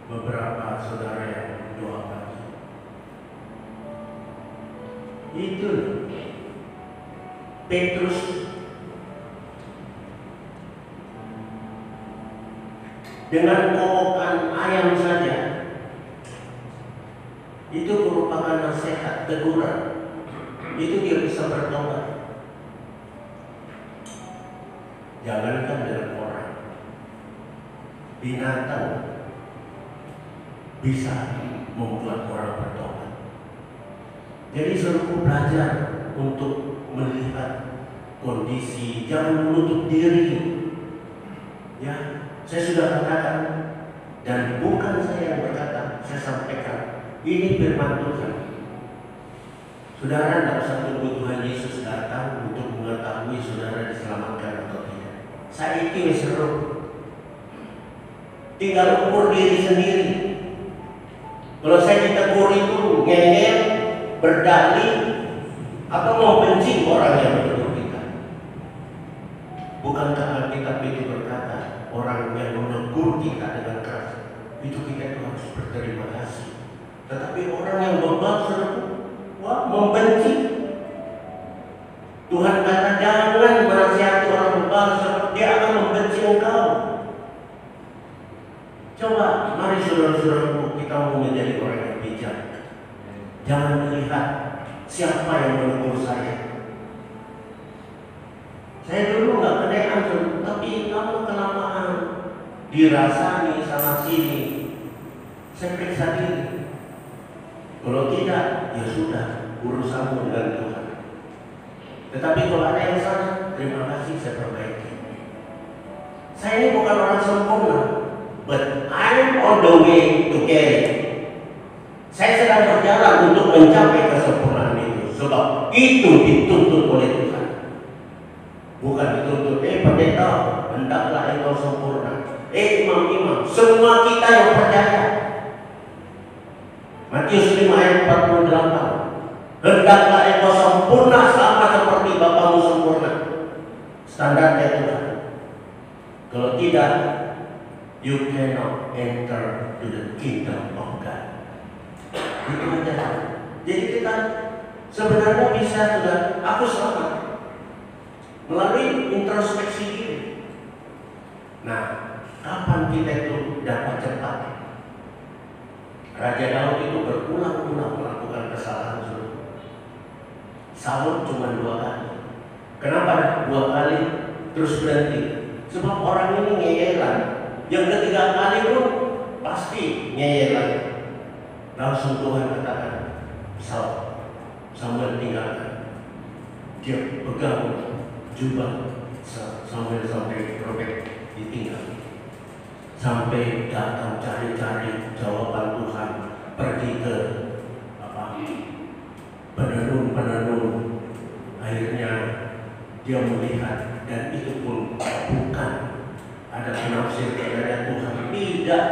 beberapa saudara yang doa pagi. Itu Petrus dengan kokokan ayam saja itu merupakan nasihat, teguran. Itu dia bisa bertobat. Jangankan dengan orang, binatang bisa membuat orang bertobat. Jadi seluruh belajar untuk melihat kondisi, jangan menutup diri. Ya, saya sudah katakan, dan bukan saya yang berkata, saya sampaikan. Ini firman Tuhan. Saudara tidak usah tunggu Tuhan Yesus datang untuk mengetahui saudara diselamatkan atau tidak. Saya itu seru. Tinggal ukur diri sendiri. Kalau saya ditegur itu ngeyel, berdalih, atau mau benci orang yang menegur kita. Bukankah Alkitab itu berkata, orang yang menegur kita dengan keras, itu kita itu harus berterima kasih. Tetapi orang yang membalas, membenci, Tuhan kata jangan menasihati orang membalas, dia akan membenci engkau. Coba, mari saudara-saudaraku, kita mau menjadi orang yang bijak. Jangan melihat siapa yang menegur saya. Saya dulu nggak kedean, tapi lama kelamaan dirasani sana sini. Saya periksa diri. Kalau tidak, ya sudah, urusanmu dengan Tuhan. Tetapi kalau ada yang salah, terima kasih, saya perbaiki. Saya ini bukan orang sempurna, but I'm on the way to get it. Saya sedang berjalan untuk mencapai kesempurnaan itu, sebab itu dituntut oleh Tuhan. Bukan dituntut, pendeta, hendaklah engkau sempurna. Imam-imam, semua kita yang percaya. Matius 5 ayat 48. Hendaklah engkau sempurna sama seperti Bapamu sempurna. Standarnya Tuhan. Kalau tidak, you cannot enter to the kingdom of God. Itu aja. Jadi kita sebenarnya bisa sudah, aku selamat melalui introspeksi diri. Nah, kapan kita itu dapat cepat? Raja Daud itu berulang-ulang melakukan kesalahan. Saul cuma 2 kali. Kenapa 2 kali terus berhenti? Sebab orang ini ngeyelan. Yang ketiga kali pun pasti ngeyelan. Langsung Tuhan katakan, Samuel tinggalkan. Dia pegang jubah Samuel sampai robek, ditinggal. sampai datang cari-cari jawaban Tuhan, pergi ke penenun. Akhirnya dia melihat, dan itu pun bukan ada penafsir dari Tuhan, tidak,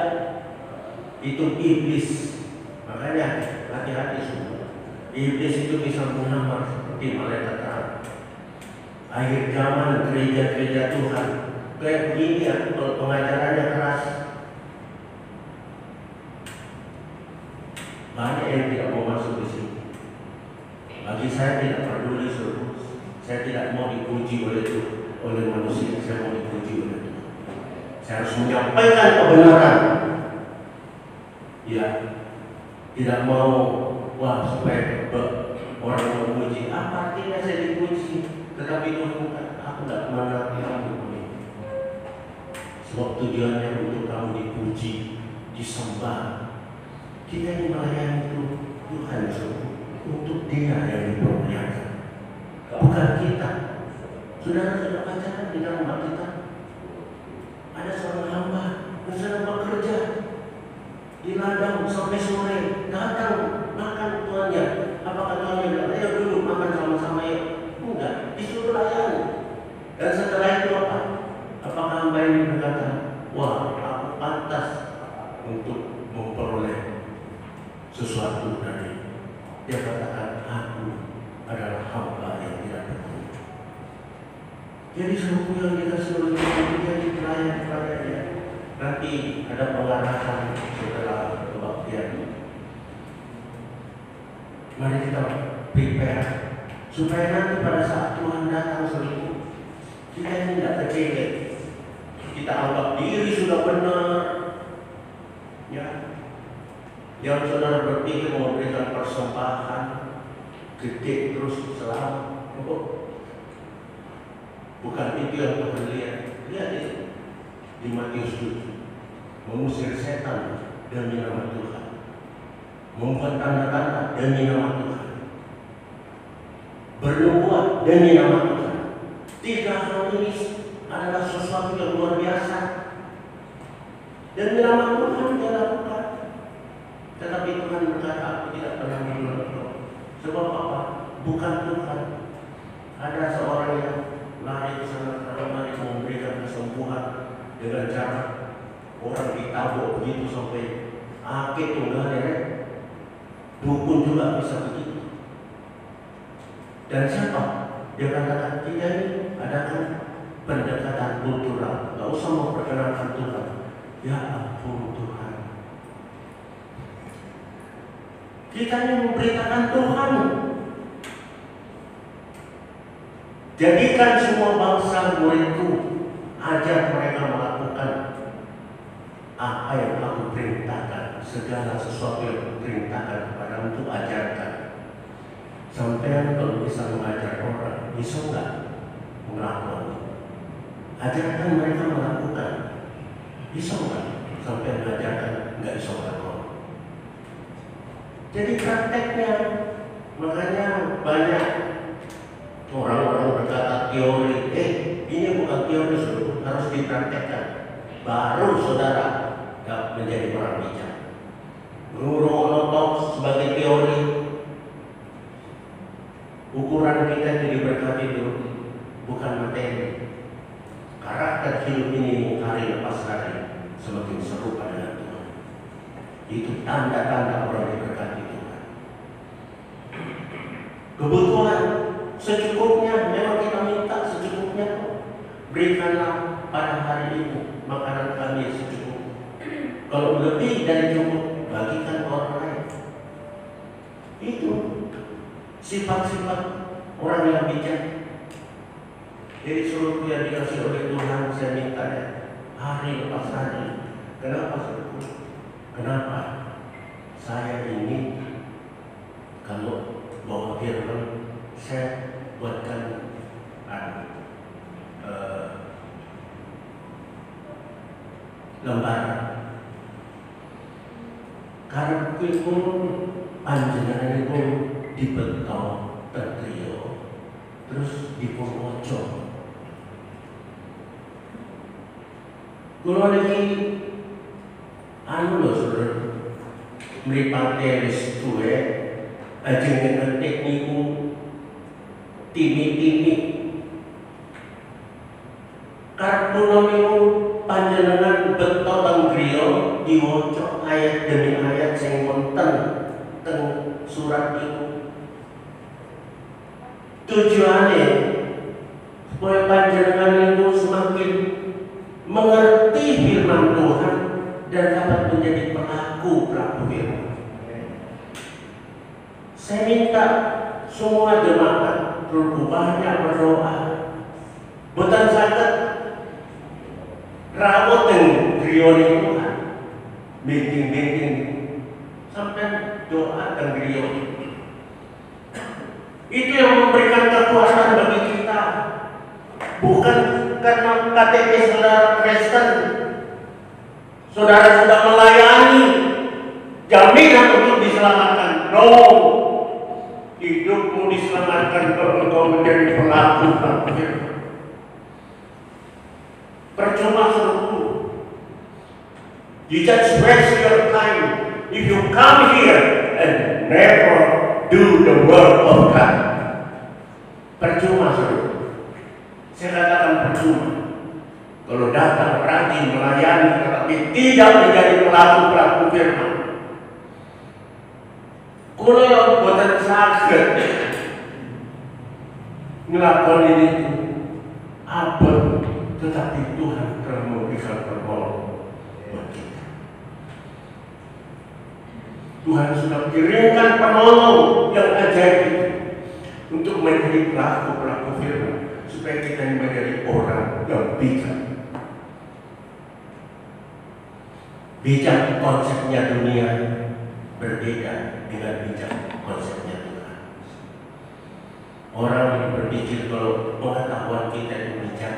itu iblis. Makanya hati-hati semua, iblis itu bisa menyamar seperti malaikat terang. Akhir zaman gereja-gereja Tuhan kayak begini ya, pengajarannya keras. Banyak yang tidak mau masuk di sini. Bagi saya tidak peduli suruh. Saya tidak mau dipuji oleh manusia. Saya mau dipuji oleh Tuhan. Saya harus menyampaikan kebenaran. Ya, tidak mau supaya orang memuji. Apa artinya saya dipuji? Tetapi Tuhan, aku tidak pernah kamu. Sebab tujuannya untuk kamu dipuji, disembah. Kita ini melayani Tuhan untuk Dia yang dipermuliakan, bukan kita. Saudara sudah pacaran di dalam rumah kita. Ada seorang hamba yang sedang bekerja di ladang sampai sore, datang makan tuannya. Apakah tuannya bilang, ayo dulu makan sama-sama ya? Enggak, disuruh layani. Dan setelah itu apa? Apakah hamba ini berkata, wah, aku pantas untuk memperoleh sesuatu dari? Dia katakan, aku adalah hamba yang tidak berguna. Jadi seluruh yang dikasih oleh Tuhan menjadi pelayan-pelayannya. Nanti ada pengarahan setelah kebaktian. Mari kita prepare supaya nanti pada saat Tuhan datang seluruh, kita ini tidak kecilin. Kita anggap diri sudah benar, ya. Yang saudara berpikir memberikan persembahan gede terus selalu, bukan itu yang Tuhan lihat. Lihat itu di Matius 7, mengusir setan demi nama Tuhan, membuat tanda-tanda demi nama Tuhan, bernubuat demi nama Tuhan. 3 hal ini adalah sesuatu yang luar biasa. Demi nama Tuhan dia lakukan. Tetapi Tuhan berkata, aku tidak pernah mengenal engkau. Sebab apa? Bukan Tuhan. Ada seorang yang lari ke sana kemari memberikan kesembuhan dengan cara orang ditabuk begitu sampai akhir tunggalnya. Dukun juga bisa begitu. Dan siapa? Dia katakan, kita ini adakan pendekatan kultural. Gak usah memperkenalkan Tuhan. Ya ampun Tuhan. Kita ini memberitakan Tuhan. Jadikan semua bangsa muridku, ajar mereka melakukan apa yang aku perintahkan. Segala sesuatu yang aku perintahkan kepada untuk ajarkan. Sampai kalau bisa mengajar orang, bisa enggak melakukan? Ajarkan mereka melakukan. Bisa enggak? Sampai mengajarkan, enggak bisa melakukan. Jadi prakteknya, makanya banyak orang-orang berkata teori, ini bukan teori, harus dipraktekkan. Baru saudara menjadi orang bijak. Ngurung-ngurung sebagai teori, ukuran kita itu diberkati itu bukan materi. Karakter hidup ini hari lepas hari semakin serupa dengan Tuhan. Itu tanda-tanda orang diberkati Tuhan. Kebutuhan secukupnya, memang kita minta secukupnya. Berikanlah pada hari ini makanan kami secukupnya. Kalau lebih dari cukup, bagikan ke orang lain. Itu sifat-sifat orang yang bijak. Jadi seluruh yang dikasih oleh Tuhan, saya minta ya, hari lepas hari. Kenapa saudara? Kenapa? Saya ini kalau bawa firman, saya buatkan lembaran. Karena pun panjenengan itu dibentuk tertrio, terus dipungocok. Kalau lagi anu loh saudara, mripate wis tuwe ajeng ngetik niku timi-timi kartuna niku panjenengan beto teng griya diwaca ayat demi ayat sing wonten teng surat niku. Tujuane supaya panjenengan itu semakin mengerti firman Tuhan dan dapat menjadi pelaku firman. Saya minta semua jemaat banyak berdoa. Bukan saged rawat yang griya Tuhan, bikin sampai doa dan griya. Itu yang memberikan kekuatan bagi kita. Bukan karena KTP saudara Kristen, saudara sudah melayani jaminan untuk diselamatkan. No, hidupmu diselamatkan kalau engkau menjadi pelaku firman. Percuma seluruh. You just waste your time if you come here and never do the work of God. Percuma seluruh. Saya katakan percuma. Kalau datang rajin melayani tetapi tidak menjadi pelaku firman. Kalau yang buatan sakit ngelakuin ini apa, tetapi Tuhan telah memberikan pertolongan buat kita. Tuhan sudah kirimkan penolong yang ajaib untuk menjadi pelaku firman supaya kita menjadi orang yang bijak. Bijak konsepnya dunia berbeda dengan bijak konsepnya Tuhan. Orang berpikir kalau pengetahuan kita itu bijak,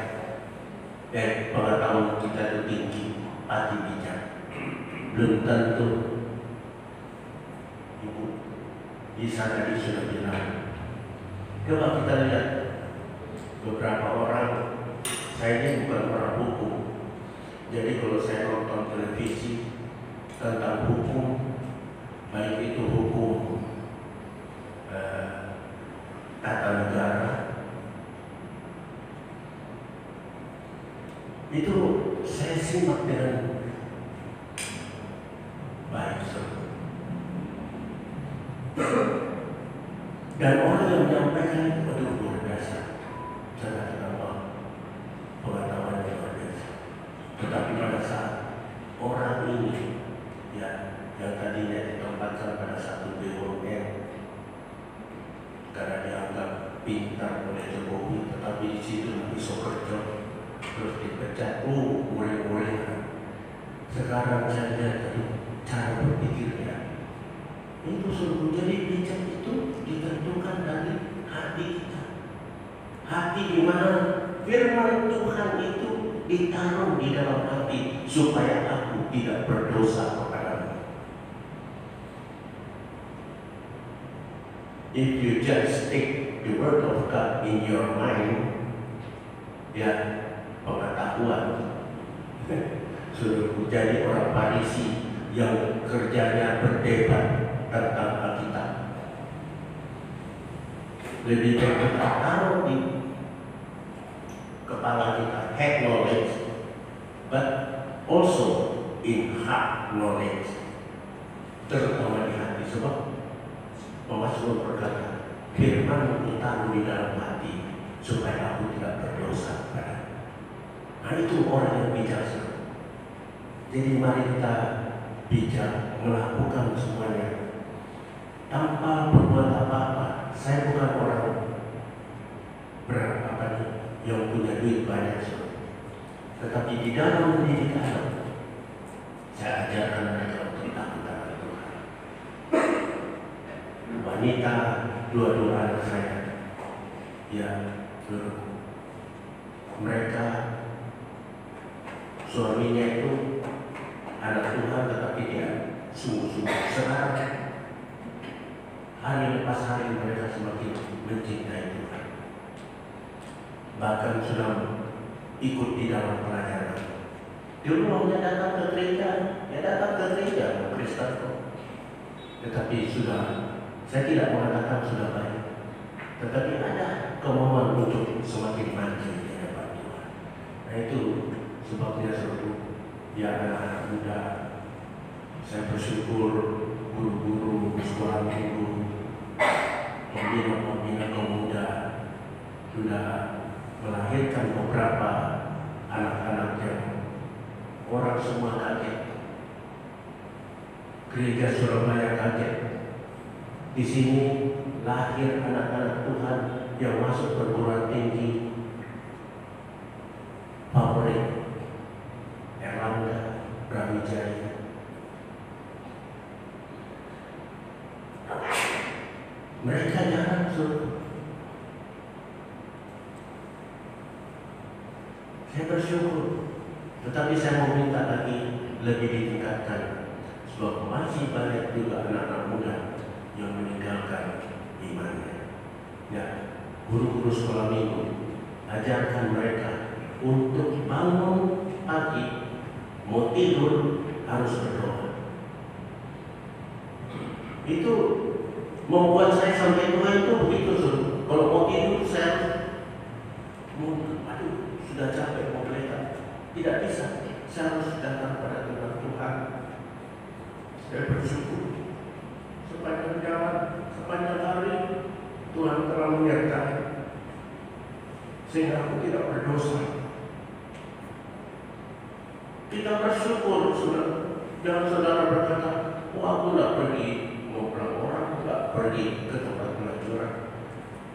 pengetahuan kita itu tinggi, pasti bijak. Belum tentu. Ibu, Isa tadi sudah bilang. Coba kita lihat beberapa orang. Saya ini bukan orang hukum. Jadi kalau saya nonton televisi tentang hukum, baik itu hukum tata negara, itu saya simak dengan baik. Dan orang yang menyampaikan itu luar biasa. Saya katakan pengetahuan yang luar biasa. Tetapi pada saat orang ini yang tadinya ditempatkan pada satu BUMN karena dianggap pintar oleh Jokowi, tetapi di situ bisa kerja terus dipecat, boleh. Sekarang saya lihat cara berpikirnya itu sungguh. Jadi bijak itu ditentukan dari hati kita. Hati di mana firman Tuhan itu ditaruh di dalam hati supaya aku tidak berdosa kepadamu. If you just take the word of God in your mind, pengetahuan, sudah menjadi orang Farisi yang kerjanya berdebat tentang Alkitab. Lebih baik kita taruh di kepala kita head knowledge, but also in heart knowledge, terutama di hati. Sebab Pemasmur berkata, firman ditaruh di dalam hati supaya aku tidak berdosa pada. Nah itu orang yang bijak. Jadi mari kita bijak melakukan semuanya tanpa berbuat apa-apa. Saya bukan orang yang punya duit banyak, tetapi di dalam pendidikan saya ajarkan mereka untuk takut akan Tuhan. Wanita, dua-dua anak saya, mereka suaminya itu anak Tuhan, tetapi dia sungguh-sungguh sekarang hari lepas hari mereka semakin mencintai Tuhan. Bahkan sudah ikut di dalam pelajaran. Dulu hanya datang ke gereja, Tetapi saya tidak mengatakan sudah baik, tetapi ada kemauan untuk semakin maju di hadapan Tuhan. Nah itu sebabnya ya anak-anak muda, saya bersyukur guru-guru sekolah minggu, pembina-pembina pemuda sudah melahirkan beberapa anak-anak yang orang semua kaget. Gereja Surabaya kaget. Di sini lahir anak-anak Tuhan yang masuk perguruan tinggi favorit, Erlangga, Brawijaya. Mereka jarang Saya bersyukur, tetapi saya mau minta lagi lebih ditingkatkan, sebab masih banyak juga anak-anak muda yang meninggalkan imannya. Ya, guru-guru sekolah minggu, ajarkan mereka untuk bangun pagi, mau tidur harus berdoa. Itu membuat saya sampai tua itu begitu. Kalau mau tidur saya sudah capek mau kelihatan, tidak bisa. Saya harus datang pada Tuhan. Saya bersyukur sepanjang jalan, sepanjang hari Tuhan telah menyertai, sehingga aku tidak berdosa. Kita bersyukur, jangan saudara berkata, oh aku tidak pergi ngobrol orang, tidak pergi ke tempat pelajaran.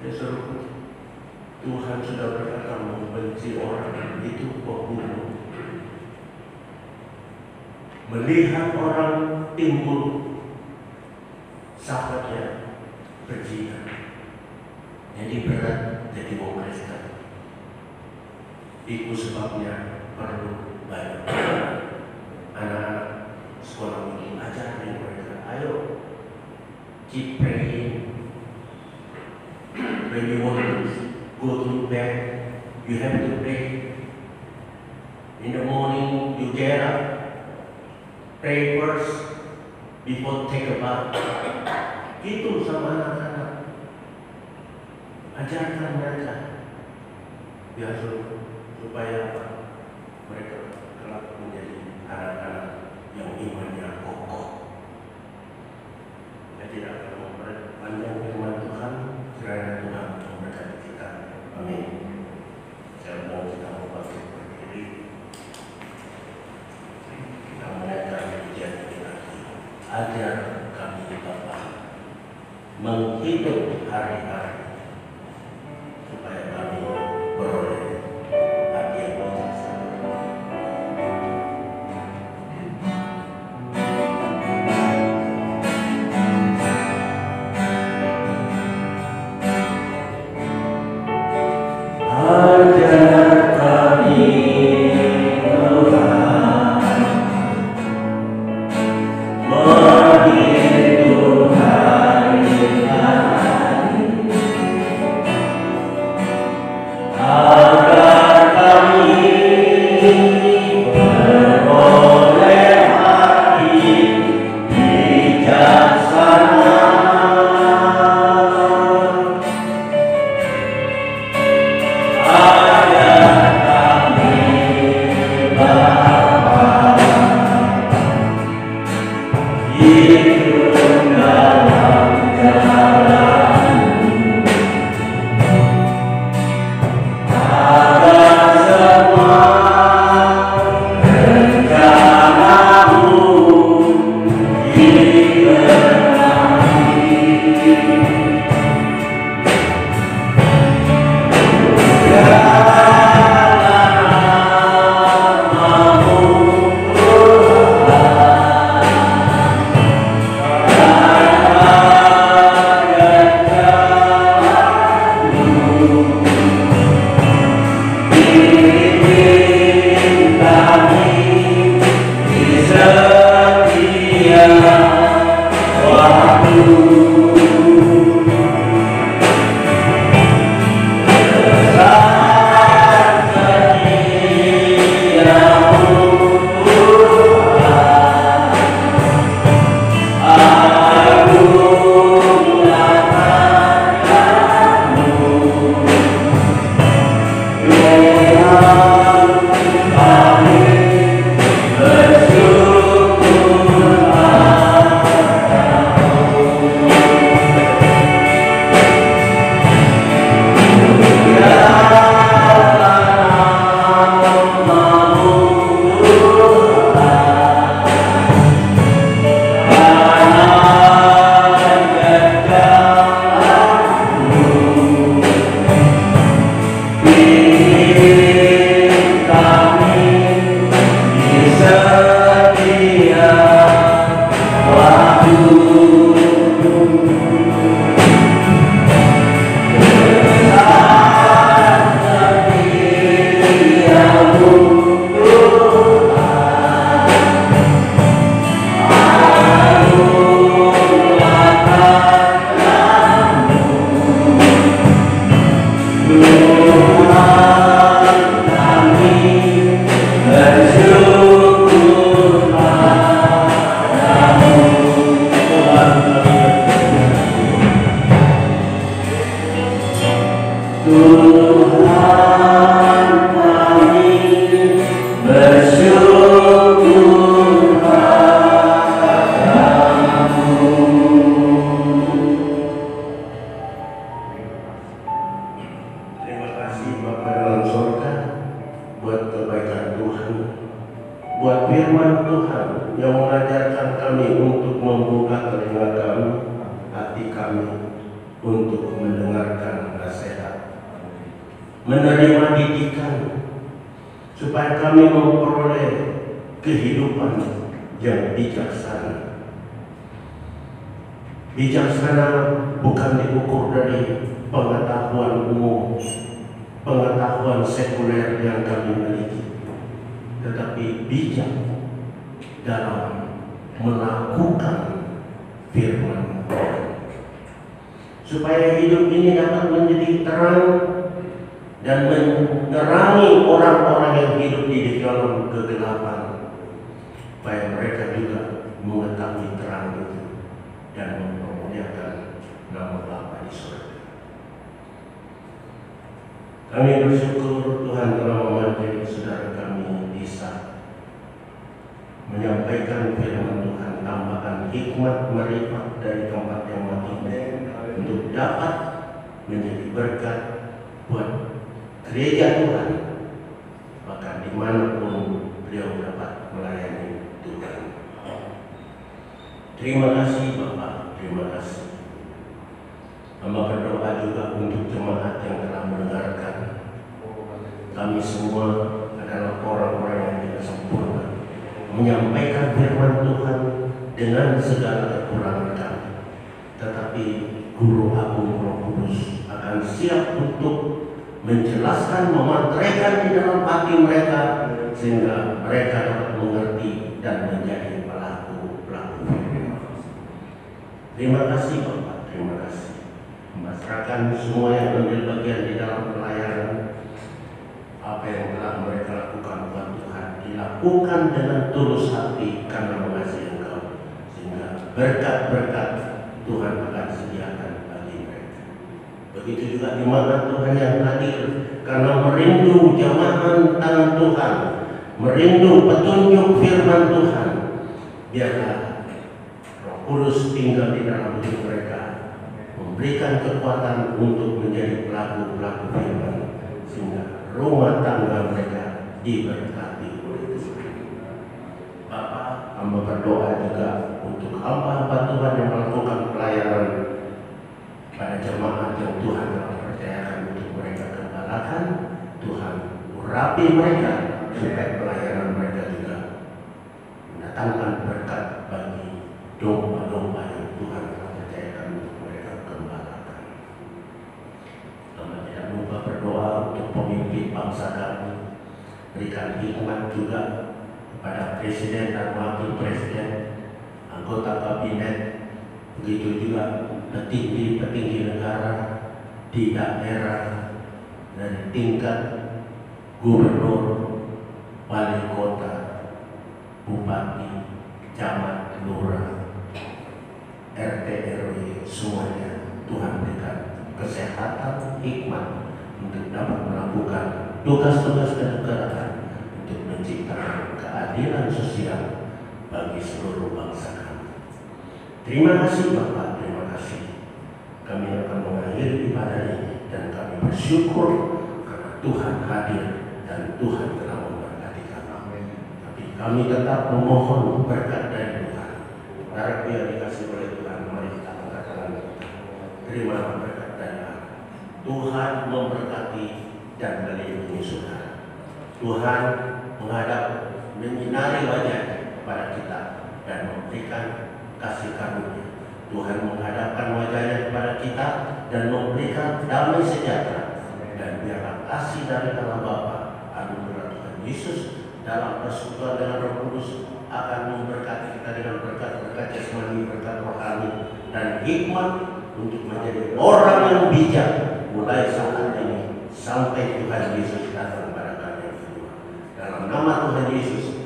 Ya seru. Tuhan sudah berkata membenci orang itu pembunuh. Melihat orang timbul, sahabatnya berjihad. Jadi berat jadi orang Kristen. Itu sebabnya perlu banyak anak-anak sekolah ini ajarin mereka, ayo keep praying. When you want to go to bed, you have to pray. In the morning, you get up, pray first before take a bath. Itu sama anak-anak. Ajarkan mereka, biar supaya mereka kelak menjadi anak-anak yang imannya kokoh. Saya tidak akan memperpanjang firman Tuhan, kiranya Tuhan memberkati kita. Amin. Saya mau kita bangkit berdiri. Kita menaikkan pujian kita. Ajar kami Bapa menghidup hari-hari supaya kami beroleh hati yang bijaksana. mengajarkan kami untuk membuka telinga kami, hati kami untuk mendengarkan nasihat, menerima didikan, supaya kami memperoleh kehidupan yang bijaksana. Bijaksana bukan diukur dari pengetahuan umum, pengetahuan sekuler yang kami miliki, tetapi bijak dalam melakukan firman Tuhan, supaya hidup ini dapat menjadi terang dan menerangi orang-orang yang hidup di dalam kegelapan, supaya mereka juga mengetahui terang itu dan mempermuliakan nama Bapa di surga. Kami bersyukur Tuhan telah memanggil saudara kami Lisa menyampaikan firman Tuhan, tambahkan hikmat marifat dari tempat yang tinggi untuk dapat menjadi berkat buat gereja Tuhan, bahkan dimanapun beliau dapat melayani Tuhan. Terima kasih Bapak, terima kasih. Hamba berdoa juga untuk jemaat yang telah mendengarkan. Kami semua adalah orang-orang yang tidak sempurna, menyampaikan firman Tuhan dengan segala kekurangan kami, tetapi Guru Agung Roh Kudus akan siap untuk menjelaskan, memantraikan di dalam hati mereka, sehingga mereka dapat mengerti dan menjadi pelaku-pelaku firman. Terima kasih Bapak, terima kasih. Masyarakat semua yang ambil bagian di dalam pelayanan, apa yang telah mereka lakukan buat Tuhan dilakukan dengan tulus hati karena mengasihi Engkau, sehingga berkat-berkat Tuhan akan sediakan bagi mereka. Begitu juga jemaat Tuhan yang hadir karena merindu jamahan tangan Tuhan, merindu petunjuk firman Tuhan. Biarlah Roh Kudus tinggal di dalam hidup mereka, memberikan kekuatan untuk menjadi pelaku-pelaku firman, sehingga rumah tangga mereka diberkati oleh Tuhan. Bapak, hamba berdoa juga untuk hamba-hamba Tuhan yang melakukan pelayanan pada jemaat yang Tuhan telah percayakan untuk mereka gembalakan. Tuhan urapi mereka supaya pelayanan mereka juga mendatangkan berkat bagi domba-domba yang Tuhan telah percayakan untuk mereka gembalakan. Hamba tidak lupa berdoa untuk pemimpin bangsa kami, berikan hikmat juga kepada Presiden dan Wakil Presiden, anggota kabinet, begitu juga petinggi-petinggi negara di daerah, dari tingkat gubernur, wali kota, bupati, camat, lurah, RT RW, semuanya Tuhan berikan kesehatan, hikmat untuk dapat melakukan tugas-tugas kenegaraan untuk menciptakan keadilan sosial bagi seluruh bangsa kami. Terima kasih Bapak, terima kasih. Kami akan mengakhiri ibadah ini dan kami bersyukur karena Tuhan hadir dan Tuhan telah memberkati kami. Tapi kami tetap memohon berkat dari Tuhan. Harap yang dikasih oleh Tuhan, mari kita angkat tangan kita. Terima berkat dari Allah. Tuhan memberkati dan melindungi saudara. Tuhan menghadap, menyinari wajahnya kepada kita dan memberikan kasih karunia. Tuhan menghadapkan wajahnya kepada kita dan memberikan damai sejahtera. Dan biarlah kasih dari Allah Bapa, anugerah Tuhan Yesus dalam persekutuan dengan Roh Kudus akan memberkati kita dengan berkat-berkat jasmani, berkat rohani, dan hikmat untuk menjadi orang yang bijak mulai saat ini sampai Tuhan Yesus datang pada kali yang kedua. Dalam nama Tuhan Yesus